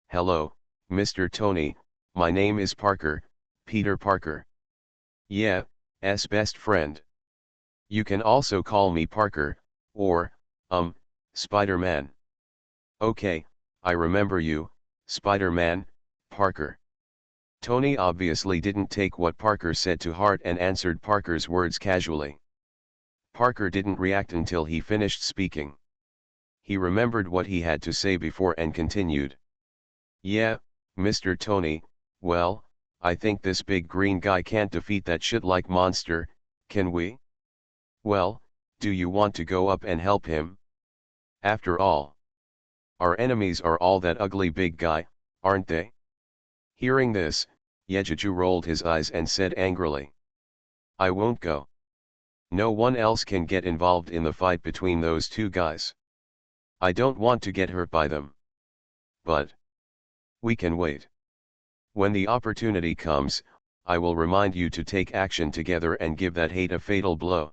Hello, Mr. Tony, my name is Parker, Peter Parker. Yeah, S best friend. You can also call me Parker, or, Spider-Man. Okay, I remember you, Spider-Man, Parker. Tony obviously didn't take what Parker said to heart and answered Parker's words casually. Parker didn't react until he finished speaking. He remembered what he had to say before and continued. Yeah, Mr. Tony, well, I think this big green guy can't defeat that shit-like monster, can we? Well, do you want to go up and help him? After all, our enemies are all that ugly big guy, aren't they? Hearing this, Yejuju rolled his eyes and said angrily. I won't go. No one else can get involved in the fight between those two guys. I don't want to get hurt by them. But we can wait. When the opportunity comes, I will remind you to take action together and give that hate a fatal blow.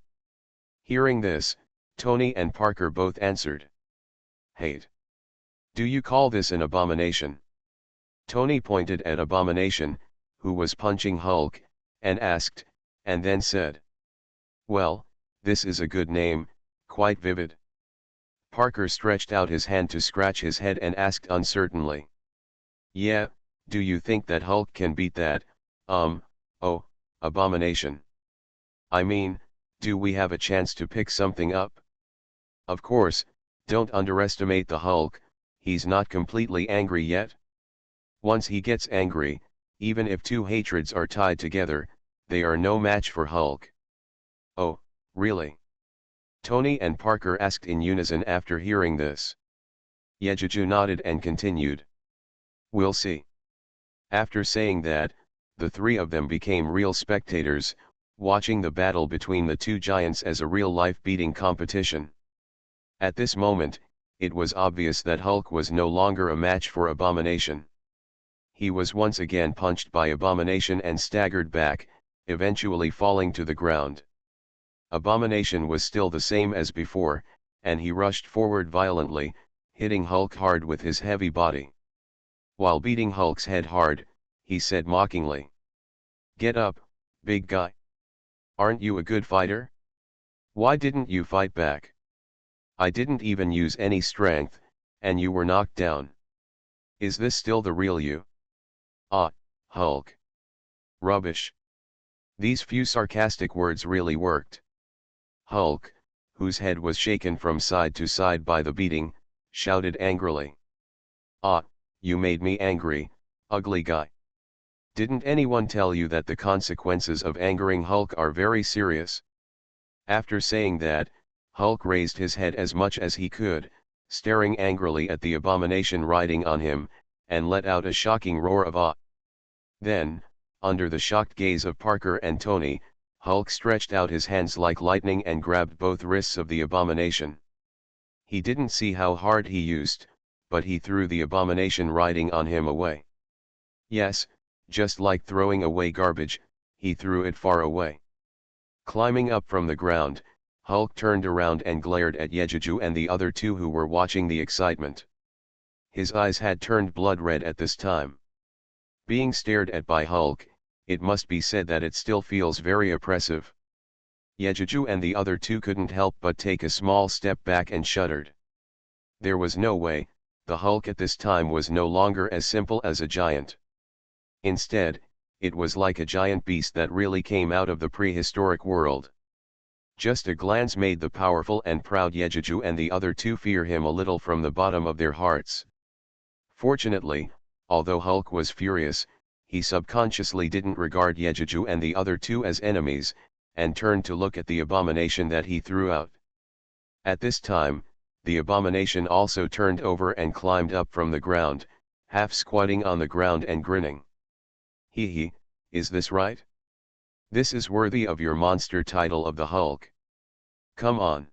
Hearing this, Tony and Parker both answered. Hate. Do you call this an abomination? Tony pointed at Abomination, who was punching Hulk, and asked, and then said. Well, this is a good name, quite vivid. Parker stretched out his hand to scratch his head and asked uncertainly. Yeah, do you think that Hulk can beat that, Abomination? I mean, do we have a chance to pick something up? Of course, don't underestimate the Hulk, he's not completely angry yet. Once he gets angry, even if two hatreds are tied together, they are no match for Hulk. Oh, really? Tony and Parker asked in unison after hearing this. Yejuju nodded and continued. We'll see. After saying that, the three of them became real spectators, watching the battle between the two giants as a real-life beating competition. At this moment, it was obvious that Hulk was no longer a match for Abomination. He was once again punched by Abomination and staggered back, eventually falling to the ground. Abomination was still the same as before, and he rushed forward violently, hitting Hulk hard with his heavy body. While beating Hulk's head hard, he said mockingly. Get up, big guy. Aren't you a good fighter? Why didn't you fight back? I didn't even use any strength, and you were knocked down. Is this still the real you? Ah, Hulk. Rubbish. These few sarcastic words really worked. Hulk, whose head was shaken from side to side by the beating, shouted angrily. Ah, you made me angry, ugly guy. Didn't anyone tell you that the consequences of angering Hulk are very serious? After saying that, Hulk raised his head as much as he could, staring angrily at the Abomination riding on him, and let out a shocking roar of awe. Then, under the shocked gaze of Parker and Tony, Hulk stretched out his hands like lightning and grabbed both wrists of the Abomination. He didn't see how hard he used, but he threw the Abomination riding on him away. Yes, just like throwing away garbage, he threw it far away. Climbing up from the ground, Hulk turned around and glared at Yejuju and the other two who were watching the excitement. His eyes had turned blood red at this time. Being stared at by Hulk, it must be said that it still feels very oppressive. Yejuju and the other two couldn't help but take a small step back and shuddered. There was no way, the Hulk at this time was no longer as simple as a giant. Instead, it was like a giant beast that really came out of the prehistoric world. Just a glance made the powerful and proud Yejuju and the other two fear him a little from the bottom of their hearts. Fortunately, although Hulk was furious, he subconsciously didn't regard Yejuju and the other two as enemies, and turned to look at the Abomination that he threw out. At this time, the Abomination also turned over and climbed up from the ground, half squatting on the ground and grinning. Hee hee, is this right? This is worthy of your monster title of the Hulk. Come on.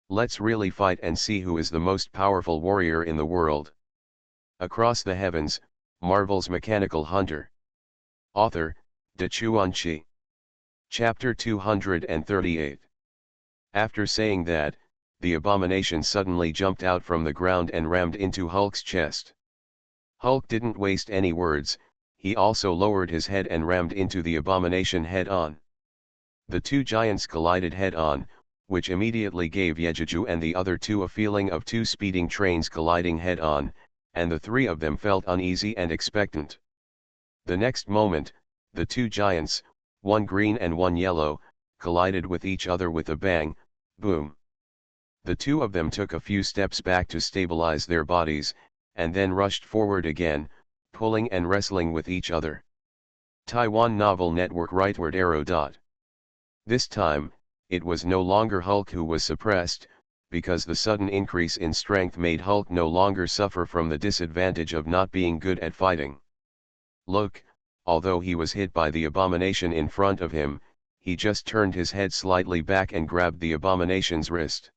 Let's really fight and see who is the most powerful warrior in the world. Across the Heavens, Marvel's Mechanical Hunter. Author, Dachuan. Chapter 238. After saying that, the Abomination suddenly jumped out from the ground and rammed into Hulk's chest. Hulk didn't waste any words, he also lowered his head and rammed into the Abomination head-on. The two giants collided head-on, which immediately gave Yejuju and the other two a feeling of two speeding trains colliding head-on, and the three of them felt uneasy and expectant. The next moment, the two giants, one green and one yellow, collided with each other with a bang, boom. The two of them took a few steps back to stabilize their bodies, and then rushed forward again, pulling and wrestling with each other. Taiwan Novel Network Rightward Arrow. This time, it was no longer Hulk who was suppressed, because the sudden increase in strength made Hulk no longer suffer from the disadvantage of not being good at fighting. Look, although he was hit by the abomination in front of him, he just turned his head slightly back and grabbed the abomination's wrist.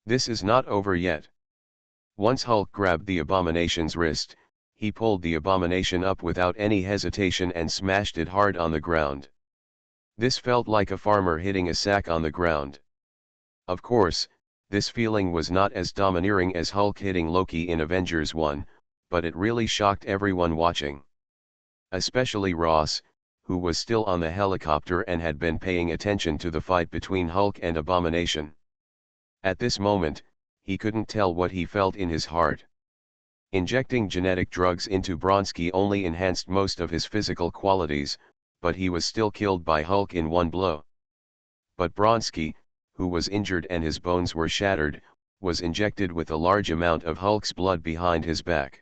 This is not over yet. Once Hulk grabbed the abomination's wrist, he pulled the abomination up without any hesitation and smashed it hard on the ground. This felt like a farmer hitting a sack on the ground. Of course, this feeling was not as domineering as Hulk hitting Loki in Avengers 1, but it really shocked everyone watching. Especially Ross, who was still on the helicopter and had been paying attention to the fight between Hulk and Abomination. At this moment, he couldn't tell what he felt in his heart. Injecting genetic drugs into Bronski only enhanced most of his physical qualities, but he was still killed by Hulk in one blow. But Bronski, who was injured and his bones were shattered, was injected with a large amount of Hulk's blood behind his back.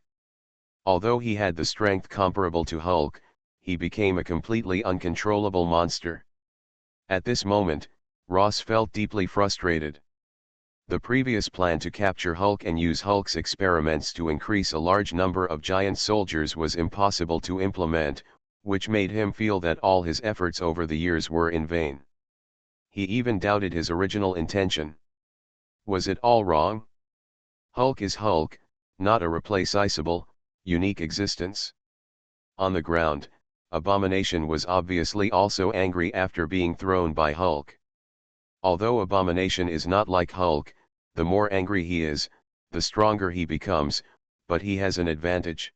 Although he had the strength comparable to Hulk, he became a completely uncontrollable monster. At this moment, Ross felt deeply frustrated. The previous plan to capture Hulk and use Hulk's experiments to increase a large number of giant soldiers was impossible to implement, which made him feel that all his efforts over the years were in vain. He even doubted his original intention. Was it all wrong? Hulk is Hulk, not a replaceable, unique existence. On the ground, Abomination was obviously also angry after being thrown by Hulk. Although Abomination is not like Hulk, the more angry he is, the stronger he becomes, but he has an advantage.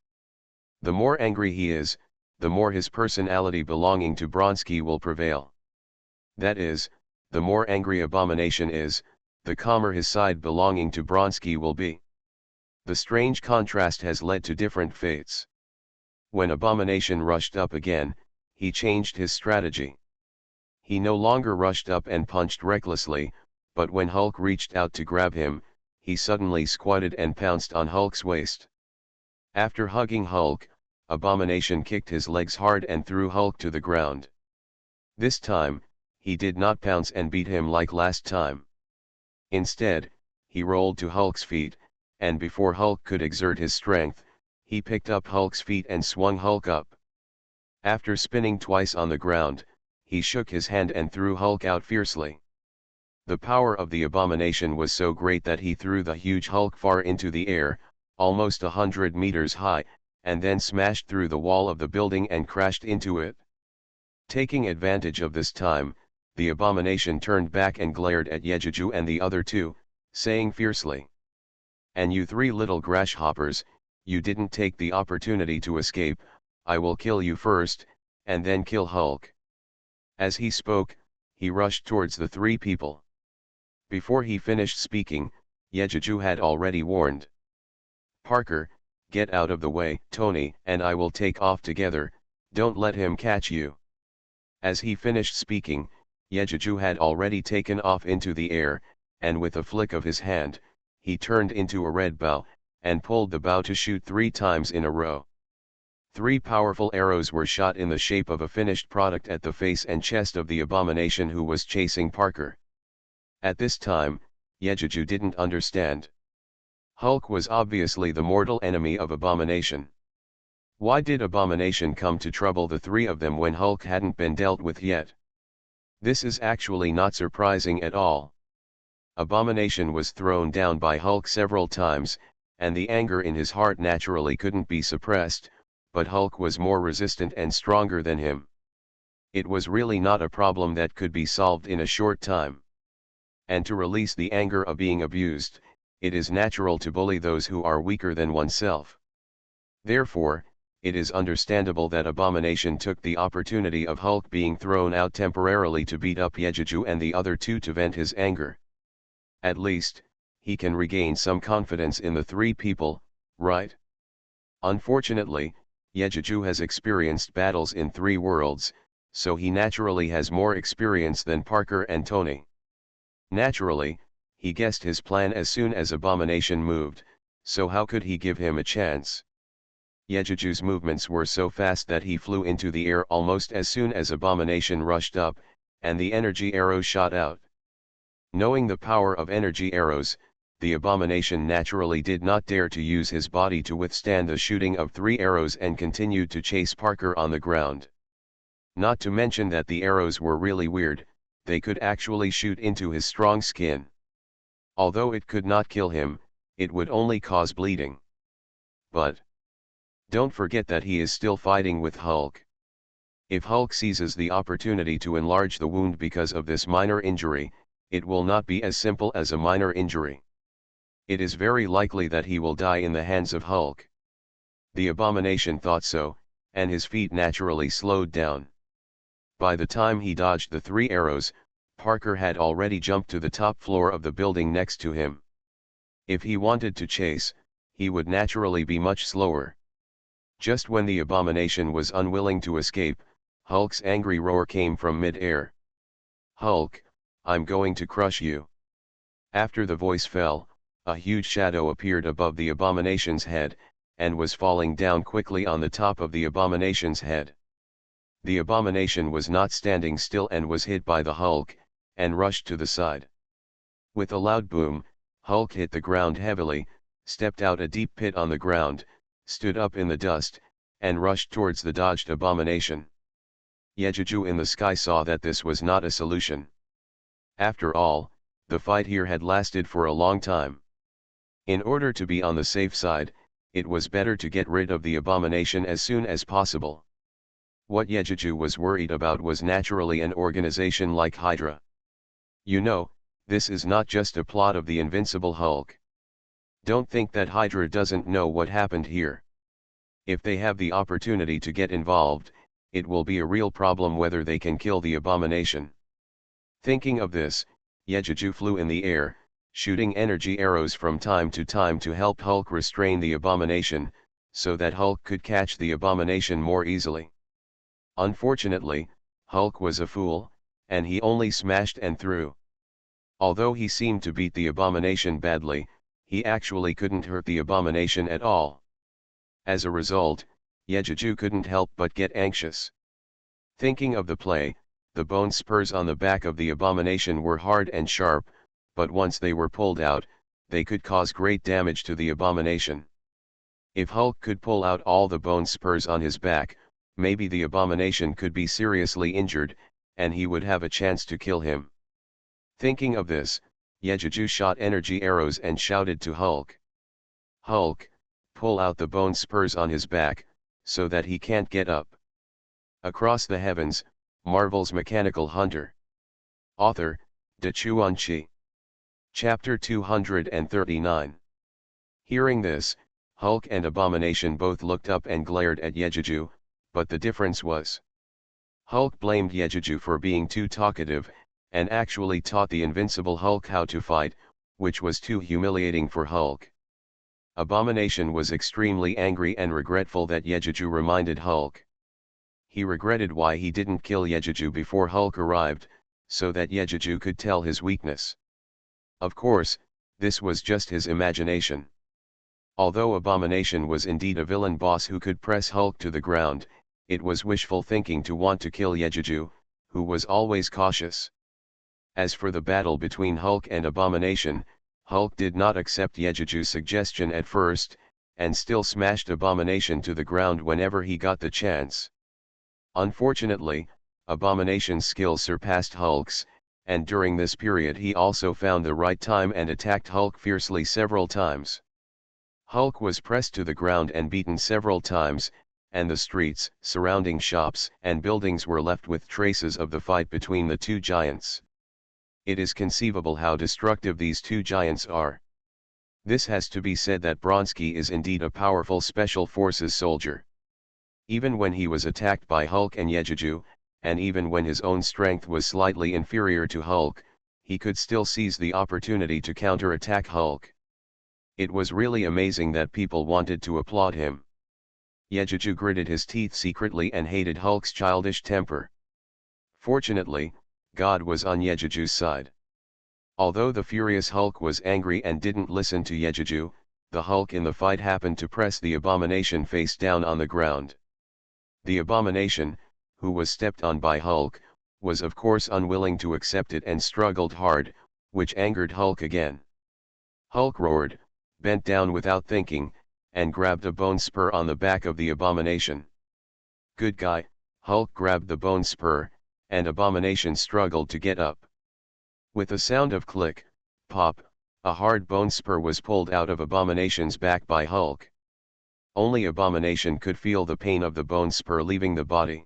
The more angry he is, the more his personality belonging to Bronski will prevail. That is, the more angry Abomination is, the calmer his side belonging to Bronski will be. The strange contrast has led to different fates. When Abomination rushed up again, he changed his strategy. He no longer rushed up and punched recklessly, but when Hulk reached out to grab him, he suddenly squatted and pounced on Hulk's waist. After hugging Hulk, Abomination kicked his legs hard and threw Hulk to the ground. This time, he did not pounce and beat him like last time. Instead, he rolled to Hulk's feet, and before Hulk could exert his strength, he picked up Hulk's feet and swung Hulk up. After spinning twice on the ground, he shook his hand and threw Hulk out fiercely. The power of the Abomination was so great that he threw the huge Hulk far into the air, almost 100 meters high, and then smashed through the wall of the building and crashed into it. Taking advantage of this time, the Abomination turned back and glared at Yejuju and the other two, saying fiercely, "And you three little grasshoppers, you didn't take the opportunity to escape, I will kill you first, and then kill Hulk." As he spoke, he rushed towards the three people. Before he finished speaking, Yejuju had already warned. "Parker, get out of the way, Tony and I will take off together, don't let him catch you." As he finished speaking, Yejuju had already taken off into the air, and with a flick of his hand, he turned into a red bow, and pulled the bow to shoot 3 times in a row. 3 powerful arrows were shot in the shape of a finished product at the face and chest of the Abomination who was chasing Parker. At this time, Yejuju didn't understand. Hulk was obviously the mortal enemy of Abomination. Why did Abomination come to trouble the 3 of them when Hulk hadn't been dealt with yet? This is actually not surprising at all. Abomination was thrown down by Hulk several times, and the anger in his heart naturally couldn't be suppressed, but Hulk was more resistant and stronger than him. It was really not a problem that could be solved in a short time. And to release the anger of being abused, it is natural to bully those who are weaker than oneself. Therefore, it is understandable that Abomination took the opportunity of Hulk being thrown out temporarily to beat up Yejuju and the other 2 to vent his anger. At least, he can regain some confidence in the 3 people, right? Unfortunately, Yejuju has experienced battles in 3 worlds, so he naturally has more experience than Parker and Tony. Naturally, he guessed his plan as soon as Abomination moved, so how could he give him a chance? Yejuju's movements were so fast that he flew into the air almost as soon as Abomination rushed up, and the energy arrows shot out. Knowing the power of energy arrows, the Abomination naturally did not dare to use his body to withstand the shooting of 3 arrows and continued to chase Parker on the ground. Not to mention that the arrows were really weird, they could actually shoot into his strong skin. Although it could not kill him, it would only cause bleeding. But don't forget that he is still fighting with Hulk. If Hulk seizes the opportunity to enlarge the wound because of this minor injury, it will not be as simple as a minor injury. It is very likely that he will die in the hands of Hulk. The Abomination thought so, and his feet naturally slowed down. By the time he dodged the 3 arrows, Parker had already jumped to the top floor of the building next to him. If he wanted to chase, he would naturally be much slower. Just when the Abomination was unwilling to escape, Hulk's angry roar came from mid-air. "Hulk, I'm going to crush you." After the voice fell, a huge shadow appeared above the Abomination's head, and was falling down quickly on the top of the Abomination's head. The Abomination was not standing still and was hit by the Hulk, and rushed to the side. With a loud boom, Hulk hit the ground heavily, stepped out a deep pit on the ground, stood up in the dust, and rushed towards the dodged Abomination. Yejuju in the sky saw that this was not a solution. After all, the fight here had lasted for a long time. In order to be on the safe side, it was better to get rid of the Abomination as soon as possible. What Yejuju was worried about was naturally an organization like Hydra. You know, this is not just a plot of the Invincible Hulk. Don't think that Hydra doesn't know what happened here. If they have the opportunity to get involved, it will be a real problem whether they can kill the Abomination. Thinking of this, Yejuju flew in the air, shooting energy arrows from time to help Hulk restrain the Abomination, so that Hulk could catch the Abomination more easily. Unfortunately, Hulk was a fool, and he only smashed and threw. Although he seemed to beat the Abomination badly, he actually couldn't hurt the Abomination at all. As a result, Yejuju couldn't help but get anxious. Thinking of the play, the bone spurs on the back of the Abomination were hard and sharp, but once they were pulled out, they could cause great damage to the Abomination. If Hulk could pull out all the bone spurs on his back, maybe the Abomination could be seriously injured, and he would have a chance to kill him. Thinking of this, Yejuju shot energy arrows and shouted to Hulk. "Hulk, pull out the bone spurs on his back, so that he can't get up." Across the Heavens, Marvel's Mechanical Hunter. Author, Chuan-Chi. Chapter 239. Hearing this, Hulk and Abomination both looked up and glared at Yejuju, but the difference was, Hulk blamed Yejuju for being too talkative, and actually taught the Invincible Hulk how to fight, which was too humiliating for Hulk. Abomination was extremely angry and regretful that Yejuju reminded Hulk. He regretted why he didn't kill Yejuju before Hulk arrived, so that Yejuju could tell his weakness. Of course, this was just his imagination. Although Abomination was indeed a villain boss who could press Hulk to the ground, it was wishful thinking to want to kill Yejuju, who was always cautious. As for the battle between Hulk and Abomination, Hulk did not accept Yejuju's suggestion at first, and still smashed Abomination to the ground whenever he got the chance. Unfortunately, Abomination's skills surpassed Hulk's, and during this period he also found the right time and attacked Hulk fiercely several times. Hulk was pressed to the ground and beaten several times, and the streets, surrounding shops and buildings were left with traces of the fight between the two giants. It is conceivable how destructive these two giants are. This has to be said that Bronski is indeed a powerful Special Forces soldier. Even when he was attacked by Hulk and Yejuju, and even when his own strength was slightly inferior to Hulk, he could still seize the opportunity to counter-attack Hulk. It was really amazing that people wanted to applaud him. Yejeju gritted his teeth secretly and hated Hulk's childish temper. Fortunately, God was on Yejeju's side. Although the furious Hulk was angry and didn't listen to Yejeju, the Hulk in the fight happened to press the abomination face down on the ground. The abomination, who was stepped on by Hulk, was of course unwilling to accept it and struggled hard, which angered Hulk again. Hulk roared, bent down without thinking, and grabbed a bone spur on the back of the abomination. Good guy, Hulk grabbed the bone spur, and abomination struggled to get up. With a sound of click, pop, a hard bone spur was pulled out of abomination's back by Hulk. Only abomination could feel the pain of the bone spur leaving the body.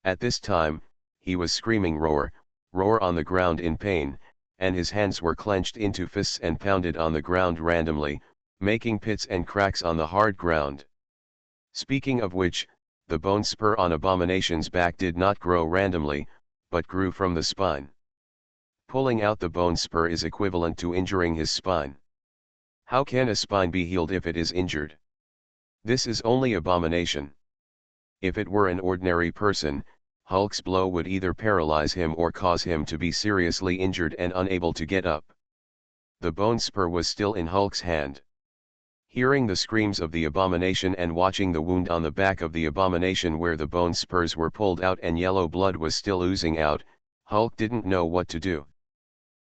At this time, he was screaming roar, roar on the ground in pain, and his hands were clenched into fists and pounded on the ground randomly, making pits and cracks on the hard ground. Speaking of which, the bone spur on abomination's back did not grow randomly, but grew from the spine. Pulling out the bone spur is equivalent to injuring his spine. How can a spine be healed if it is injured? This is only abomination. If it were an ordinary person, Hulk's blow would either paralyze him or cause him to be seriously injured and unable to get up. The bone spur was still in Hulk's hand. Hearing the screams of the abomination and watching the wound on the back of the abomination where the bone spurs were pulled out and yellow blood was still oozing out, Hulk didn't know what to do.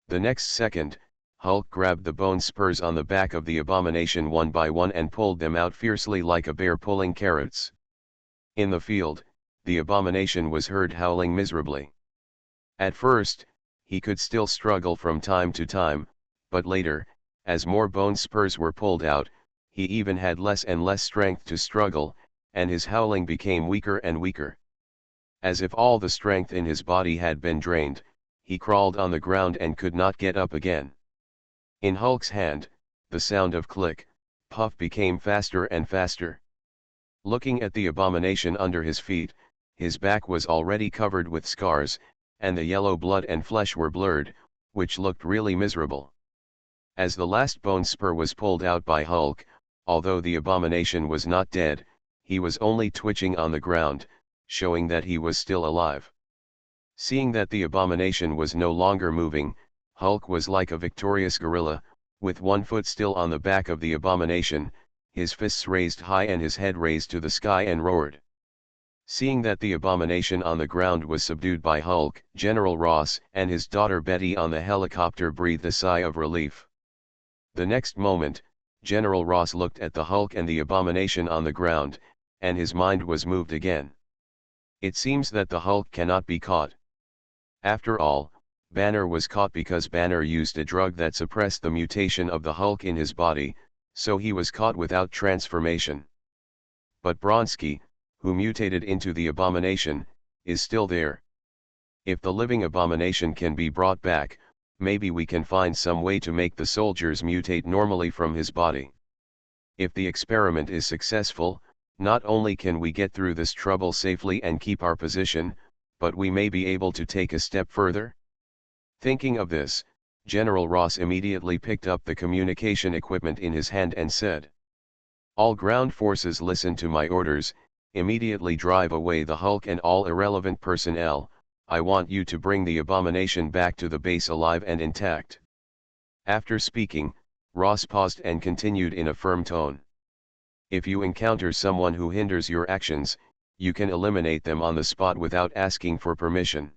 The next second, Hulk grabbed the bone spurs on the back of the abomination one by one and pulled them out fiercely like a bear pulling carrots. In the field, the abomination was heard howling miserably. At first, he could still struggle from time to time, but later, as more bone spurs were pulled out, he even had less and less strength to struggle, and his howling became weaker and weaker. As if all the strength in his body had been drained, he crawled on the ground and could not get up again. In Hulk's hand, the sound of click, puff became faster and faster. Looking at the abomination under his feet, his back was already covered with scars, and the yellow blood and flesh were blurred, which looked really miserable. As the last bone spur was pulled out by Hulk, although the abomination was not dead, he was only twitching on the ground, showing that he was still alive. Seeing that the abomination was no longer moving, Hulk was like a victorious gorilla, with one foot still on the back of the abomination, his fists raised high and his head raised to the sky and roared. Seeing that the abomination on the ground was subdued by Hulk, General Ross and his daughter Betty on the helicopter breathed a sigh of relief. The next moment, General Ross looked at the Hulk and the abomination on the ground, and his mind was moved again. It seems that the Hulk cannot be caught. After all, Banner was caught because Banner used a drug that suppressed the mutation of the Hulk in his body, so he was caught without transformation. But Bronsky, who mutated into the abomination, is still there. If the living abomination can be brought back, maybe we can find some way to make the soldiers mutate normally from his body. If the experiment is successful, not only can we get through this trouble safely and keep our position, but we may be able to take a step further. Thinking of this, General Ross immediately picked up the communication equipment in his hand and said, "All ground forces listen to my orders, immediately drive away the Hulk and all irrelevant personnel. I want you to bring the abomination back to the base alive and intact." After speaking, Ross paused and continued in a firm tone. "If you encounter someone who hinders your actions, you can eliminate them on the spot without asking for permission."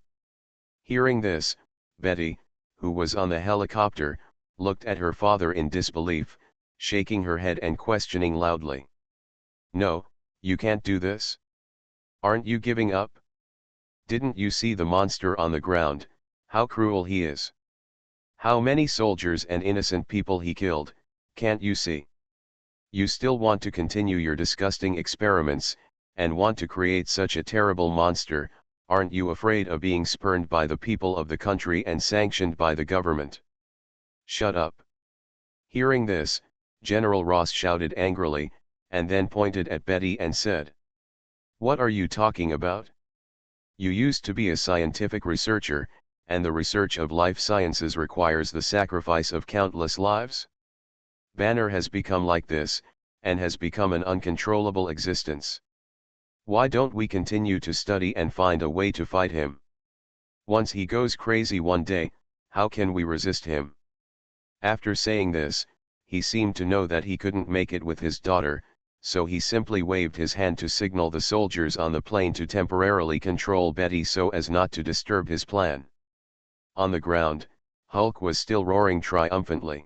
Hearing this, Betty, who was on the helicopter, looked at her father in disbelief, shaking her head and questioning loudly. "No, you can't do this. Aren't you giving up? Didn't you see the monster on the ground, how cruel he is? How many soldiers and innocent people he killed, can't you see? You still want to continue your disgusting experiments, and want to create such a terrible monster. Aren't you afraid of being spurned by the people of the country and sanctioned by the government? Shut up." Hearing this, General Ross shouted angrily, and then pointed at Betty and said, "What are you talking about? You used to be a scientific researcher, and the research of life sciences requires the sacrifice of countless lives. Banner has become like this, and has become an uncontrollable existence. Why don't we continue to study and find a way to fight him? Once he goes crazy one day, how can we resist him? After saying this, he seemed to know that he couldn't make it with his daughter, so he simply waved his hand to signal the soldiers on the plane to temporarily control Betty so as not to disturb his plan. On the ground, Hulk was still roaring triumphantly.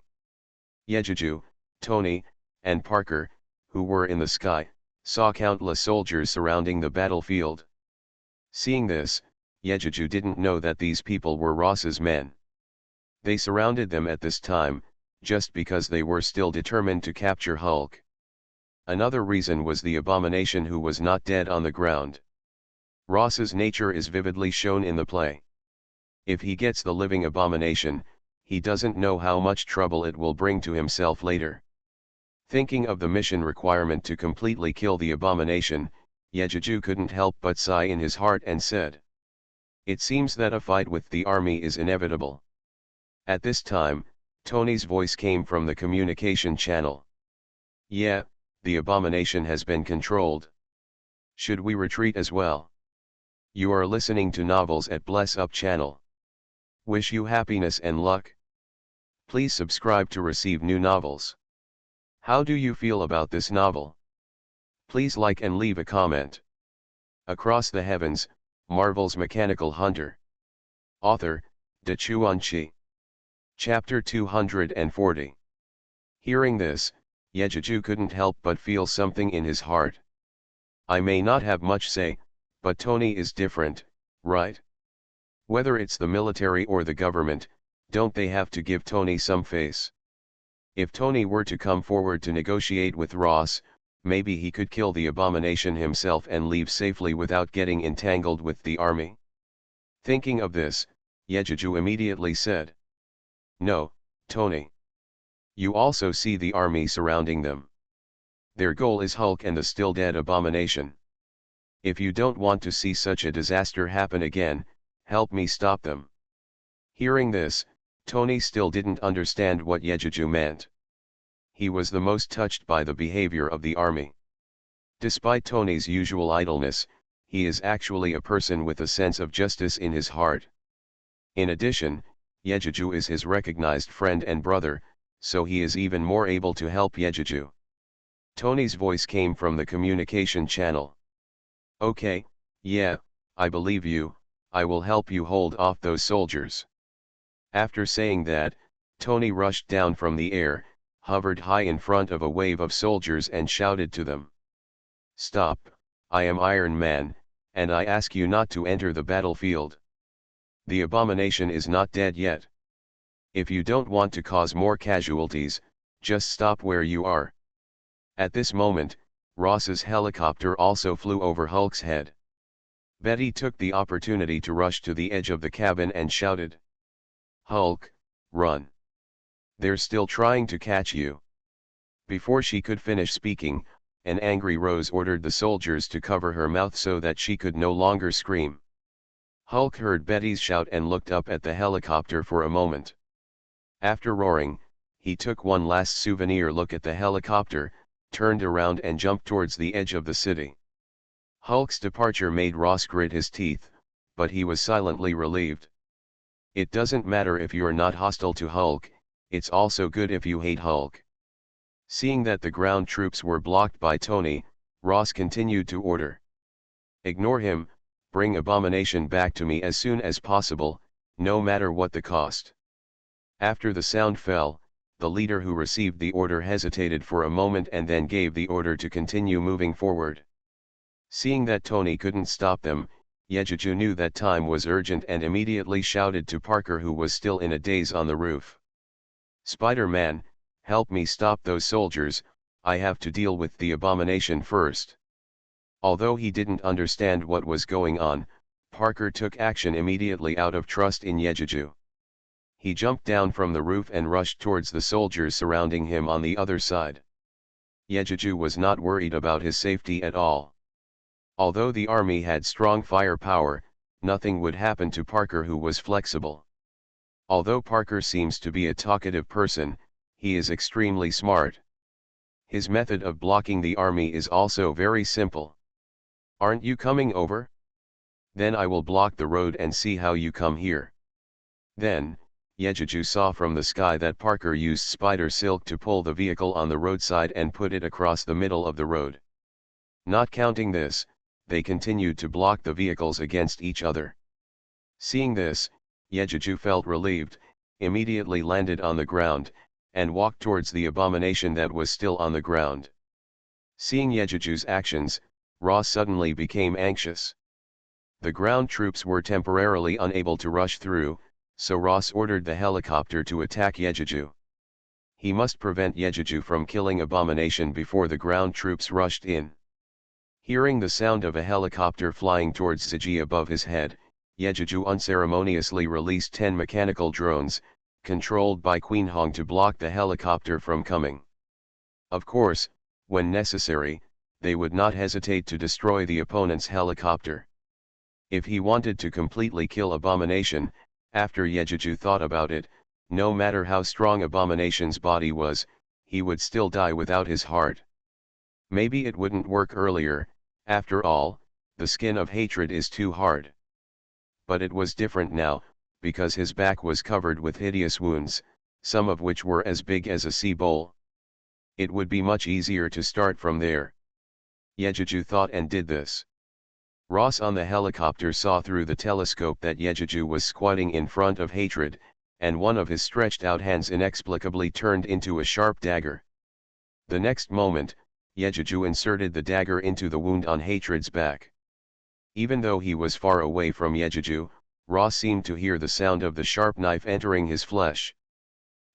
Yejuju, Tony, and Parker, who were in the sky, saw countless soldiers surrounding the battlefield. Seeing this, Yejuju didn't know that these people were Ross's men. They surrounded them at this time, just because they were still determined to capture Hulk. Another reason was the abomination who was not dead on the ground. Ross's nature is vividly shown in the play. If he gets the living abomination, he doesn't know how much trouble it will bring to himself later. Thinking of the mission requirement to completely kill the abomination, Yejuju couldn't help but sigh in his heart and said, "It seems that a fight with the army is inevitable." At this time, Tony's voice came from the communication channel. "Yeah, the abomination has been controlled. Should we retreat as well?" You are listening to Novels at Bless Up channel. Wish you happiness and luck. Please subscribe to receive new novels. How do you feel about this novel? Please like and leave a comment. Across the Heavens, Marvel's Mechanical Hunter. Author, Dachuan Chi. Chapter 240. Hearing this, Yejuju couldn't help but feel something in his heart. I may not have much say, but Tony is different, right? Whether it's the military or the government, don't they have to give Tony some face? If Tony were to come forward to negotiate with Ross, maybe he could kill the abomination himself and leave safely without getting entangled with the army. Thinking of this, Yejuju immediately said, "No, Tony. You also see the army surrounding them. Their goal is Hulk and the still dead abomination. If you don't want to see such a disaster happen again, help me stop them." Hearing this, Tony still didn't understand what Yejuju meant. He was the most touched by the behavior of the army. Despite Tony's usual idleness, he is actually a person with a sense of justice in his heart. In addition, Yejuju is his recognized friend and brother, so he is even more able to help Yejuju. Tony's voice came from the communication channel. "Okay, yeah, I believe you, I will help you hold off those soldiers." After saying that, Tony rushed down from the air, hovered high in front of a wave of soldiers and shouted to them, "Stop, I am Iron Man, and I ask you not to enter the battlefield. The abomination is not dead yet. If you don't want to cause more casualties, just stop where you are." At this moment, Ross's helicopter also flew over Hulk's head. Betty took the opportunity to rush to the edge of the cabin and shouted, "Hulk, run. They're still trying to catch you." Before she could finish speaking, an angry Rose ordered the soldiers to cover her mouth so that she could no longer scream. Hulk heard Betty's shout and looked up at the helicopter for a moment. After roaring, he took one last souvenir look at the helicopter, turned around and jumped towards the edge of the city. Hulk's departure made Ross grit his teeth, but he was silently relieved. It doesn't matter if you're not hostile to Hulk, it's also good if you hate Hulk. Seeing that the ground troops were blocked by Tony, Ross continued to order, "Ignore him, bring Abomination back to me as soon as possible, no matter what the cost." After the sound fell, the leader who received the order hesitated for a moment and then gave the order to continue moving forward. Seeing that Tony couldn't stop them, Yejuju knew that time was urgent and immediately shouted to Parker, who was still in a daze on the roof, "Spider-Man, help me stop those soldiers, I have to deal with the abomination first." Although he didn't understand what was going on, Parker took action immediately out of trust in Yejuju. He jumped down from the roof and rushed towards the soldiers surrounding him on the other side. Yejuju was not worried about his safety at all. Although the army had strong firepower, nothing would happen to Parker, who was flexible. Although Parker seems to be a talkative person, he is extremely smart. His method of blocking the army is also very simple. Aren't you coming over? Then I will block the road and see how you come here. Then, Yejuju saw from the sky that Parker used spider silk to pull the vehicle on the roadside and put it across the middle of the road. Not counting this, they continued to block the vehicles against each other. Seeing this, Yejuju felt relieved, immediately landed on the ground, and walked towards the abomination that was still on the ground. Seeing Yejuju's actions, Ross suddenly became anxious. The ground troops were temporarily unable to rush through, so Ross ordered the helicopter to attack Yejuju. He must prevent Yejuju from killing Abomination before the ground troops rushed in. Hearing the sound of a helicopter flying towards Ziji above his head, Yejuju unceremoniously released 10 mechanical drones, controlled by Queen Hong, to block the helicopter from coming. Of course, when necessary, they would not hesitate to destroy the opponent's helicopter. If he wanted to completely kill Abomination, after Yejuju thought about it, no matter how strong Abomination's body was, he would still die without his heart. Maybe it wouldn't work earlier, after all, the skin of hatred is too hard. But it was different now, because his back was covered with hideous wounds, some of which were as big as a sea bowl. It would be much easier to start from there. Yejuju thought and did this. Ross on the helicopter saw through the telescope that Yejuju was squatting in front of Hatred, and one of his stretched out hands inexplicably turned into a sharp dagger. The next moment, Yejuju inserted the dagger into the wound on Hatred's back. Even though he was far away from Yejuju, Ross seemed to hear the sound of the sharp knife entering his flesh.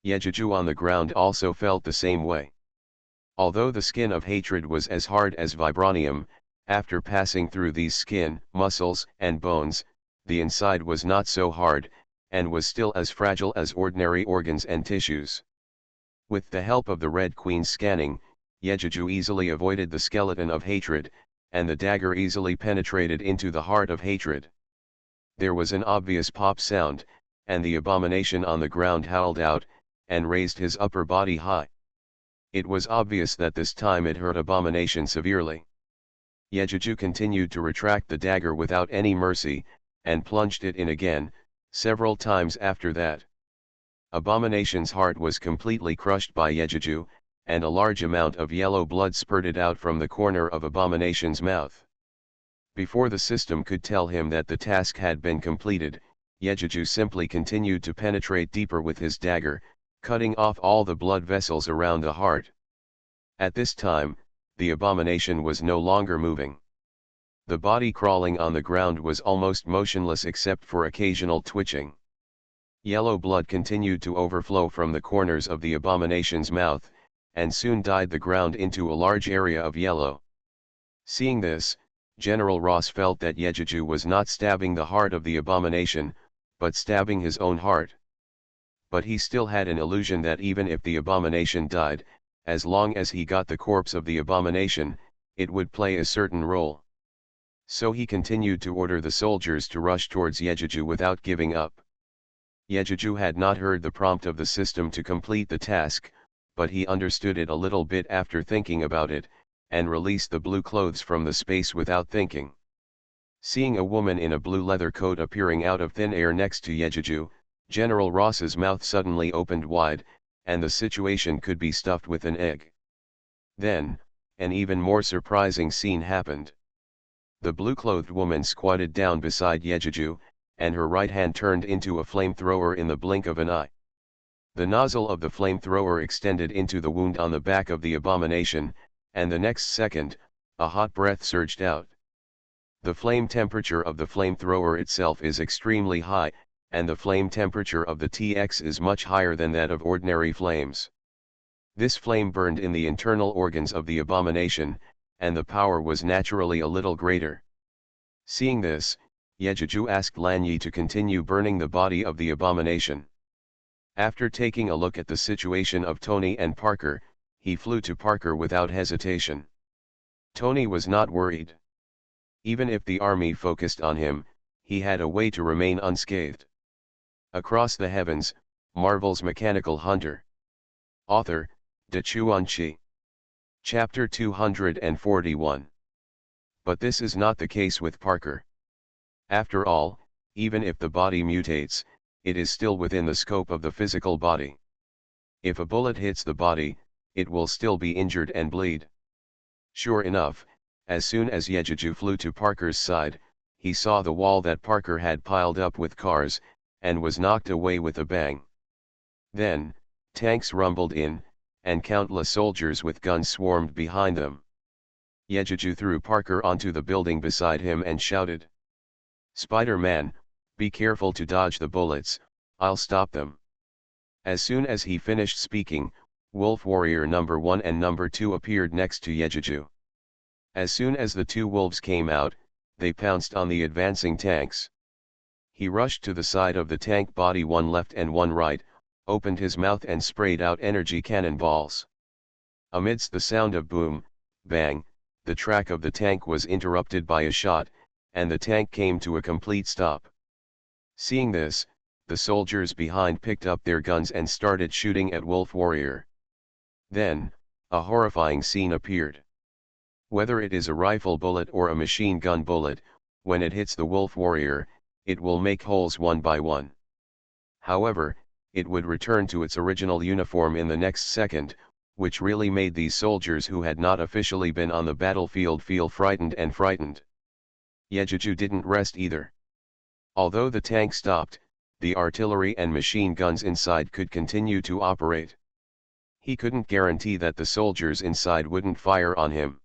Yejuju on the ground also felt the same way. Although the skin of Hatred was as hard as vibranium, after passing through these skin, muscles, and bones, the inside was not so hard, and was still as fragile as ordinary organs and tissues. With the help of the Red Queen's scanning, Yejuju easily avoided the skeleton of Hatred, and the dagger easily penetrated into the heart of Hatred. There was an obvious pop sound, and the abomination on the ground howled out, and raised his upper body high. It was obvious that this time it hurt Abomination severely. Yejuju continued to retract the dagger without any mercy, and plunged it in again, several times after that. Abomination's heart was completely crushed by Yejuju, and a large amount of yellow blood spurted out from the corner of Abomination's mouth. Before the system could tell him that the task had been completed, Yejuju simply continued to penetrate deeper with his dagger, cutting off all the blood vessels around the heart. At this time, the abomination was no longer moving. The body crawling on the ground was almost motionless except for occasional twitching. Yellow blood continued to overflow from the corners of the abomination's mouth, and soon dyed the ground into a large area of yellow. Seeing this, General Ross felt that Yejuju was not stabbing the heart of the abomination, but stabbing his own heart. But he still had an illusion that even if the abomination died, as long as he got the corpse of the abomination, it would play a certain role. So he continued to order the soldiers to rush towards Yejuju without giving up. Yejuju had not heard the prompt of the system to complete the task, but he understood it a little bit after thinking about it, and released the blue clothes from the space without thinking. Seeing a woman in a blue leather coat appearing out of thin air next to Yejuju, General Ross's mouth suddenly opened wide, and the situation could be stuffed with an egg. Then, an even more surprising scene happened. The blue-clothed woman squatted down beside Yejuju, and her right hand turned into a flamethrower in the blink of an eye. The nozzle of the flamethrower extended into the wound on the back of the abomination, and the next second, a hot breath surged out. The flame temperature of the flamethrower itself is extremely high, and the flame temperature of the TX is much higher than that of ordinary flames. This flame burned in the internal organs of the abomination, and the power was naturally a little greater. Seeing this, Yejuju asked Lan Yi to continue burning the body of the abomination. After taking a look at the situation of Tony and Parker, he flew to Parker without hesitation. Tony was not worried. Even if the army focused on him, he had a way to remain unscathed. Across the Heavens, Marvel's Mechanical Hunter. Author, Da Chuan Chi. Chapter 241. But this is not the case with Parker. After all, even if the body mutates, it is still within the scope of the physical body. If a bullet hits the body, it will still be injured and bleed. Sure enough, as soon as Yejuju flew to Parker's side, he saw the wall that Parker had piled up with cars, and was knocked away with a bang. Then, tanks rumbled in, and countless soldiers with guns swarmed behind them. Yejuju threw Parker onto the building beside him and shouted, "Spider-Man, be careful to dodge the bullets, I'll stop them." As soon as he finished speaking, Wolf Warrior number 1 and number 2 appeared next to Yejuju. As soon as the two wolves came out, they pounced on the advancing tanks. He rushed to the side of the tank body, one left and one right, opened his mouth and sprayed out energy cannonballs. Amidst the sound of boom, bang, the track of the tank was interrupted by a shot, and the tank came to a complete stop. Seeing this, the soldiers behind picked up their guns and started shooting at Wolf Warrior. Then, a horrifying scene appeared. Whether it is a rifle bullet or a machine gun bullet, when it hits the Wolf Warrior, it will make holes one by one. However, it would return to its original uniform in the next second, which really made these soldiers who had not officially been on the battlefield feel frightened and frightened. Yejuju didn't rest either. Although the tank stopped, the artillery and machine guns inside could continue to operate. He couldn't guarantee that the soldiers inside wouldn't fire on him.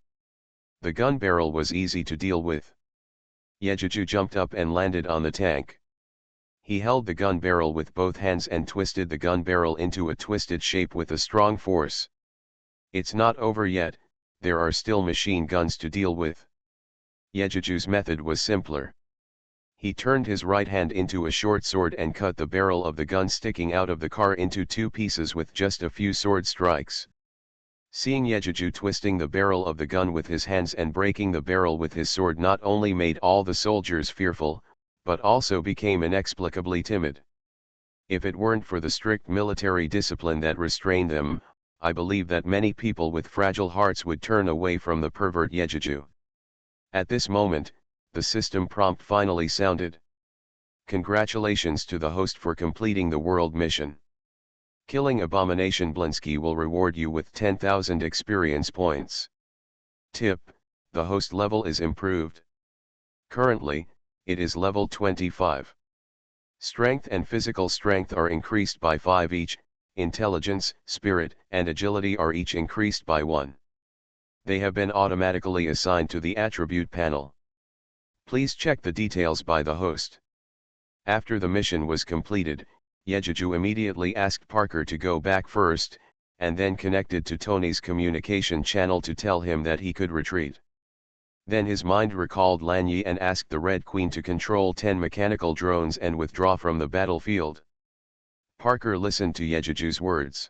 The gun barrel was easy to deal with. Yejuju jumped up and landed on the tank. He held the gun barrel with both hands and twisted the gun barrel into a twisted shape with a strong force. It's not over yet, there are still machine guns to deal with. Yejuju's method was simpler. He turned his right hand into a short sword and cut the barrel of the gun sticking out of the car into two pieces with just a few sword strikes. Seeing Yejuju twisting the barrel of the gun with his hands and breaking the barrel with his sword not only made all the soldiers fearful, but also became inexplicably timid. If it weren't for the strict military discipline that restrained them, I believe that many people with fragile hearts would turn away from the pervert Yejuju. At this moment, the system prompt finally sounded. Congratulations to the host for completing the world mission. Killing Abomination Blinsky will reward you with 10,000 experience points. Tip: the host level is improved. Currently, it is level 25. Strength and physical strength are increased by 5 each, intelligence, spirit, and agility are each increased by 1. They have been automatically assigned to the attribute panel. Please check the details by the host. After the mission was completed, Yejuju immediately asked Parker to go back first, and then connected to Tony's communication channel to tell him that he could retreat. Then his mind recalled Lanyi and asked the Red Queen to control 10 mechanical drones and withdraw from the battlefield. Parker listened to Yejuju's words.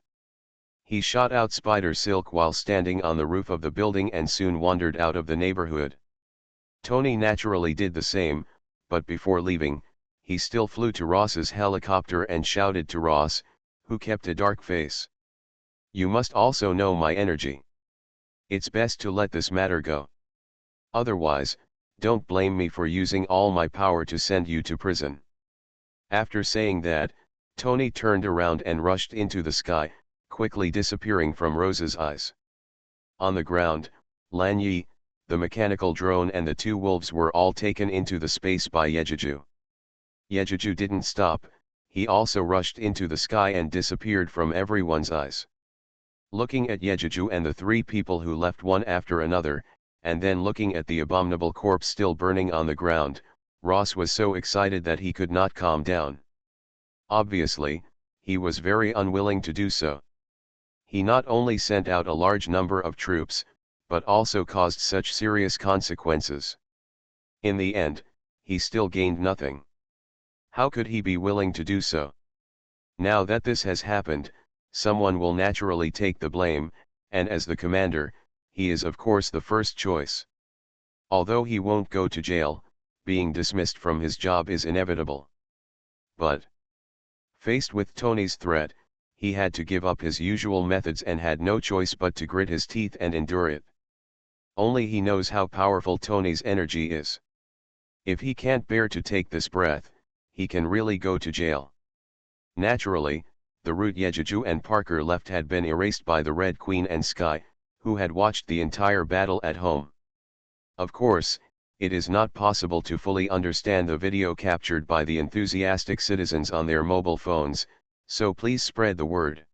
He shot out Spider Silk while standing on the roof of the building and soon wandered out of the neighborhood. Tony naturally did the same, but before leaving, he still flew to Ross's helicopter and shouted to Ross, who kept a dark face. "You must also know my energy. It's best to let this matter go. Otherwise, don't blame me for using all my power to send you to prison." After saying that, Tony turned around and rushed into the sky, quickly disappearing from Rose's eyes. On the ground, Lanyi, the mechanical drone and the two wolves were all taken into the space by Yejuju. Yejuju didn't stop, he also rushed into the sky and disappeared from everyone's eyes. Looking at Yejuju and the three people who left one after another, and then looking at the abominable corpse still burning on the ground, Ross was so excited that he could not calm down. Obviously, he was very unwilling to do so. He not only sent out a large number of troops, but also caused such serious consequences. In the end, he still gained nothing. How could he be willing to do so? Now that this has happened, someone will naturally take the blame, and as the commander, he is of course the first choice. Although he won't go to jail, being dismissed from his job is inevitable. But, faced with Tony's threat, he had to give up his usual methods and had no choice but to grit his teeth and endure it. Only he knows how powerful Tony's energy is. If he can't bear to take this breath, he can really go to jail. Naturally, the route Yejuju and Parker left had been erased by the Red Queen and Sky, who had watched the entire battle at home. Of course, it is not possible to fully understand the video captured by the enthusiastic citizens on their mobile phones, so please spread the word.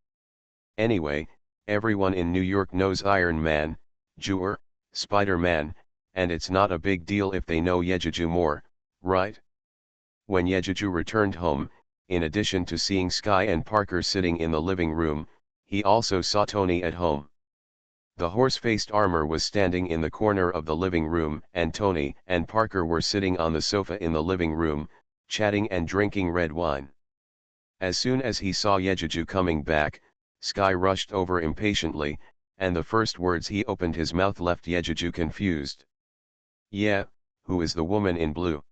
Anyway, everyone in New York knows Iron Man, Jewer, Spider-Man, and it's not a big deal if they know Yejuju more, right? When Yejuju returned home, in addition to seeing Sky and Parker sitting in the living room, he also saw Tony at home. The horse-faced armor was standing in the corner of the living room and Tony and Parker were sitting on the sofa in the living room, chatting and drinking red wine. As soon as he saw Yejuju coming back, Sky rushed over impatiently, and the first words he opened his mouth left Yejuju confused. "Yeah, who is the woman in blue?"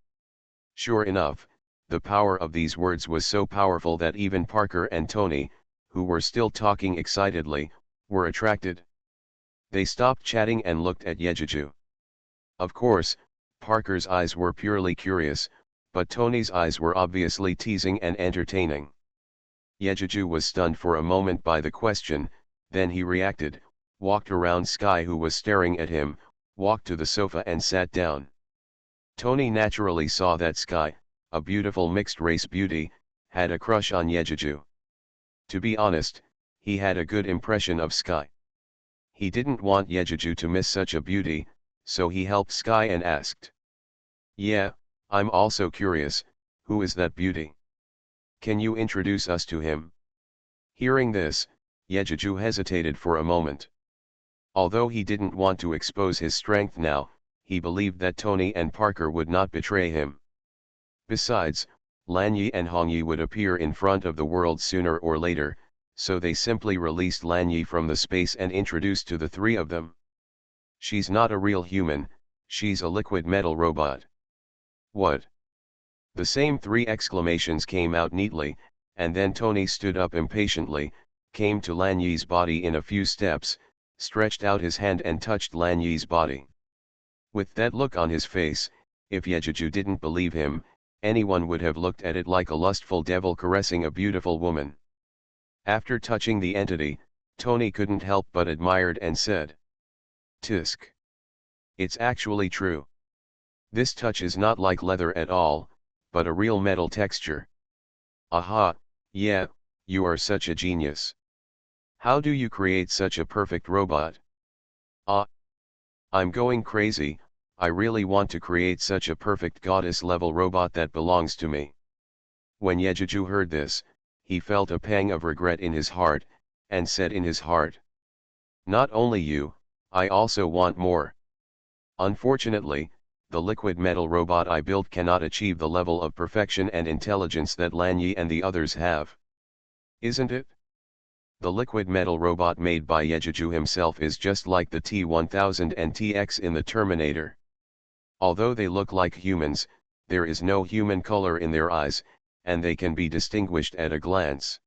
Sure enough, the power of these words was so powerful that even Parker and Tony, who were still talking excitedly, were attracted. They stopped chatting and looked at Yejuju. Of course, Parker's eyes were purely curious, but Tony's eyes were obviously teasing and entertaining. Yejuju was stunned for a moment by the question, then he reacted, walked around Sky who was staring at him, walked to the sofa and sat down. Tony naturally saw that Sky, a beautiful mixed-race beauty, had a crush on Yejuju. To be honest, he had a good impression of Sky. He didn't want Yejuju to miss such a beauty, so he helped Sky and asked, "Yeah, I'm also curious, who is that beauty? Can you introduce us to him?" Hearing this, Yejuju hesitated for a moment. Although he didn't want to expose his strength now, he believed that Tony and Parker would not betray him. Besides, Lanyi and Hongyi would appear in front of the world sooner or later, so they simply released Lanyi from the space and introduced to the three of them. "She's not a real human, she's a liquid metal robot." "What?" The same three exclamations came out neatly, and then Tony stood up impatiently, came to Lanyi's body in a few steps, stretched out his hand and touched Lanyi's body. With that look on his face, if Yejuju didn't believe him, anyone would have looked at it like a lustful devil caressing a beautiful woman. After touching the entity, Tony couldn't help but admired and said, "Tisk. It's actually true. This touch is not like leather at all, but a real metal texture. Aha, yeah, you are such a genius. How do you create such a perfect robot?" "Ah, I'm going crazy, I really want to create such a perfect goddess-level robot that belongs to me." When Yejuju heard this, he felt a pang of regret in his heart, and said in his heart, "Not only you, I also want more. Unfortunately, the liquid metal robot I built cannot achieve the level of perfection and intelligence that Lanyi and the others have. Isn't it? The liquid metal robot made by Yejuju himself is just like the T-1000 and TX in the Terminator. Although they look like humans, there is no human color in their eyes, and they can be distinguished at a glance.